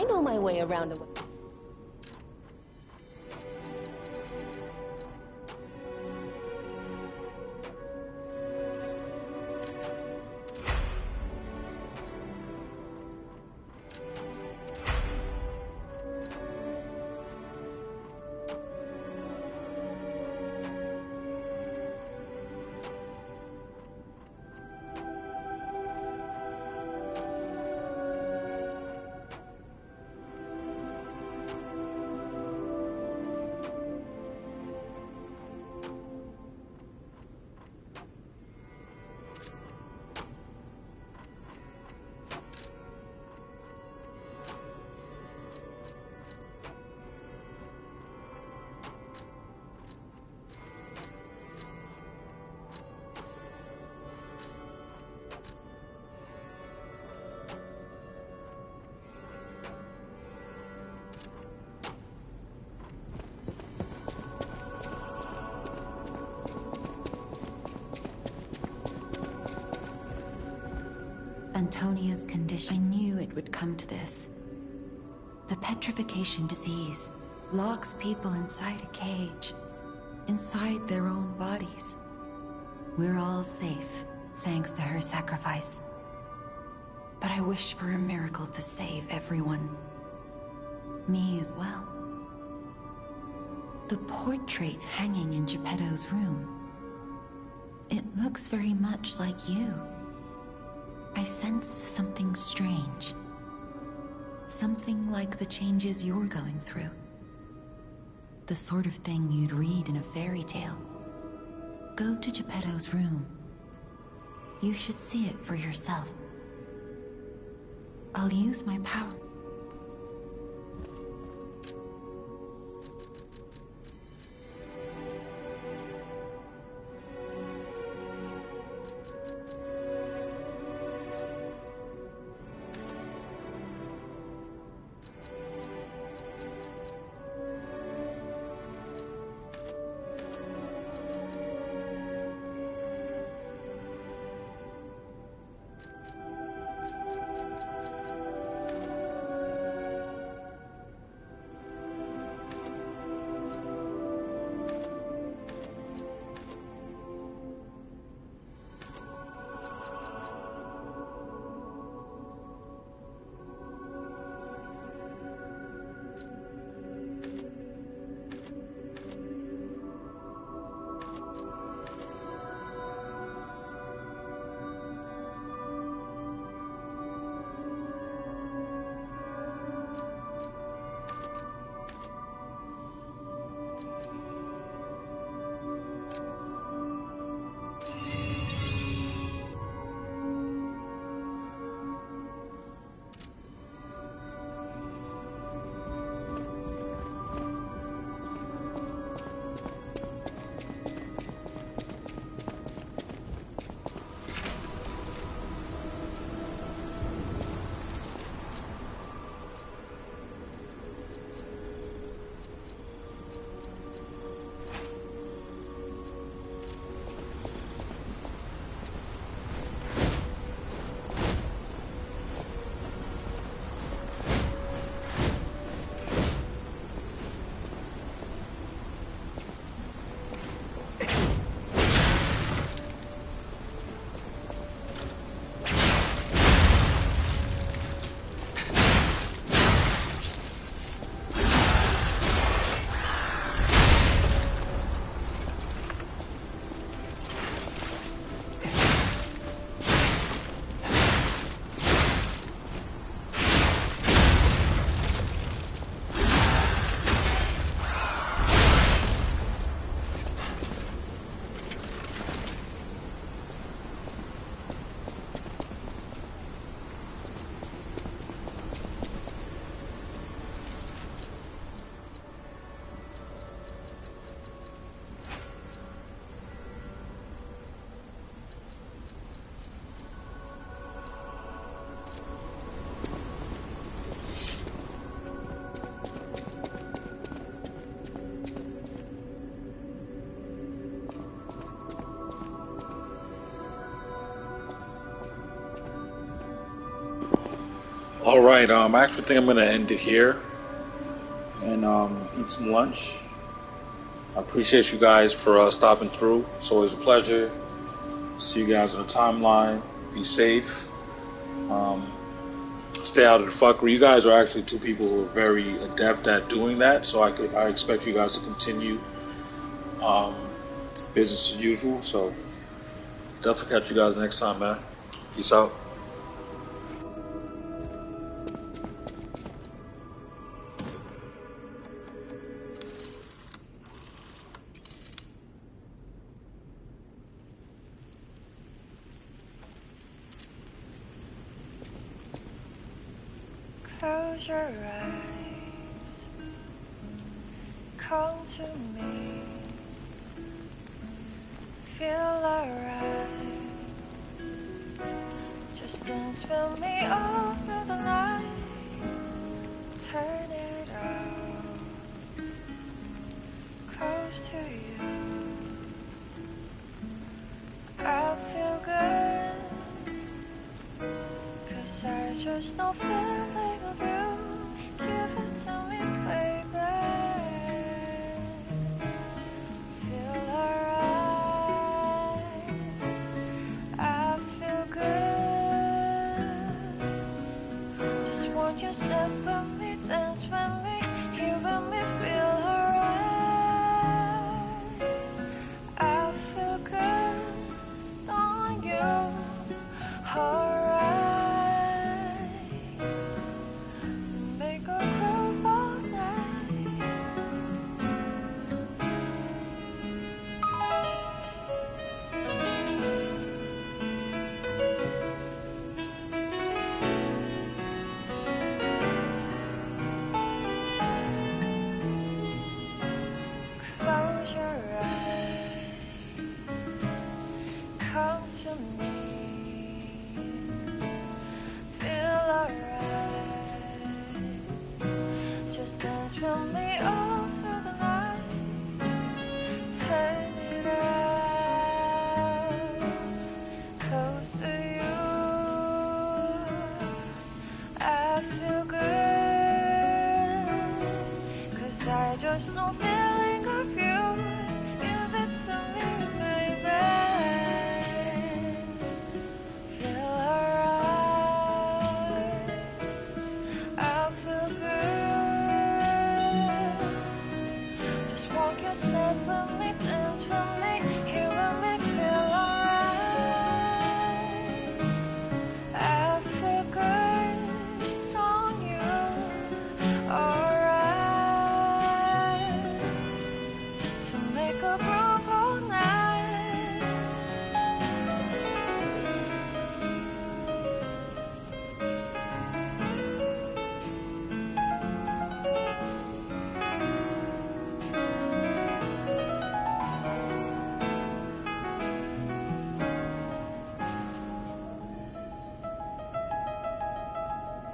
know my way around a... Antonia's condition. I knew it would come to this. The petrification disease locks people inside a cage, inside their own bodies. We're all safe, thanks to her sacrifice. But I wish for a miracle to save everyone. Me as well. The portrait hanging in Gepetto's room. It looks very much like you. I sense something strange. Something like the changes you're going through. The sort of thing you'd read in a fairy tale. Go to Gepetto's room. You should see it for yourself. I'll use my power. All right. I actually think I'm gonna end it here and eat some lunch. I appreciate you guys for stopping through. It's always a pleasure. See you guys on the timeline. Be safe. Um, Stay out of the fuckery. You guys are actually two people who are very adept at doing that. So I expect you guys to continue um, business as usual. So definitely catch you guys next time, man. Peace out. Close your eyes, come to me, feel alright. Just dance with me all through the night, turn it out, close to you. I feel good, 'cause I just know feeling of you. Give it to me, baby. Feel alright. I feel good. Just want you step with me, dance with me, here with me, feel alright. I feel good on you. Alright. Make a groove all night. Close your eyes, come to me, feel alright. Just dance with me all through the night, turn it out, close to you. I feel good, 'cause I just know feeling of you. Give it to me, baby. Feel alright. I feel good. Just walk your step with me, dance with me, here with me, feel alright. I feel good on you. Alright. To make a groove all night.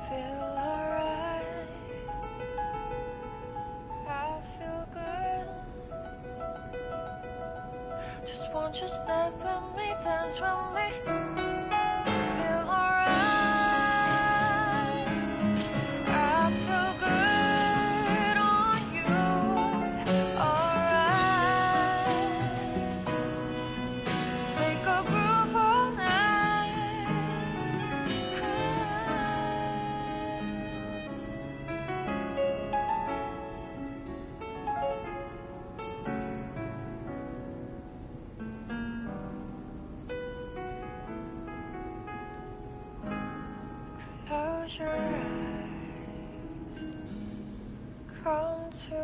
Feel alright. I feel good. Just want you step with me, dance with me. Feel alright. I feel good on you. Alright. Make a groove all night. Close your eyes, come to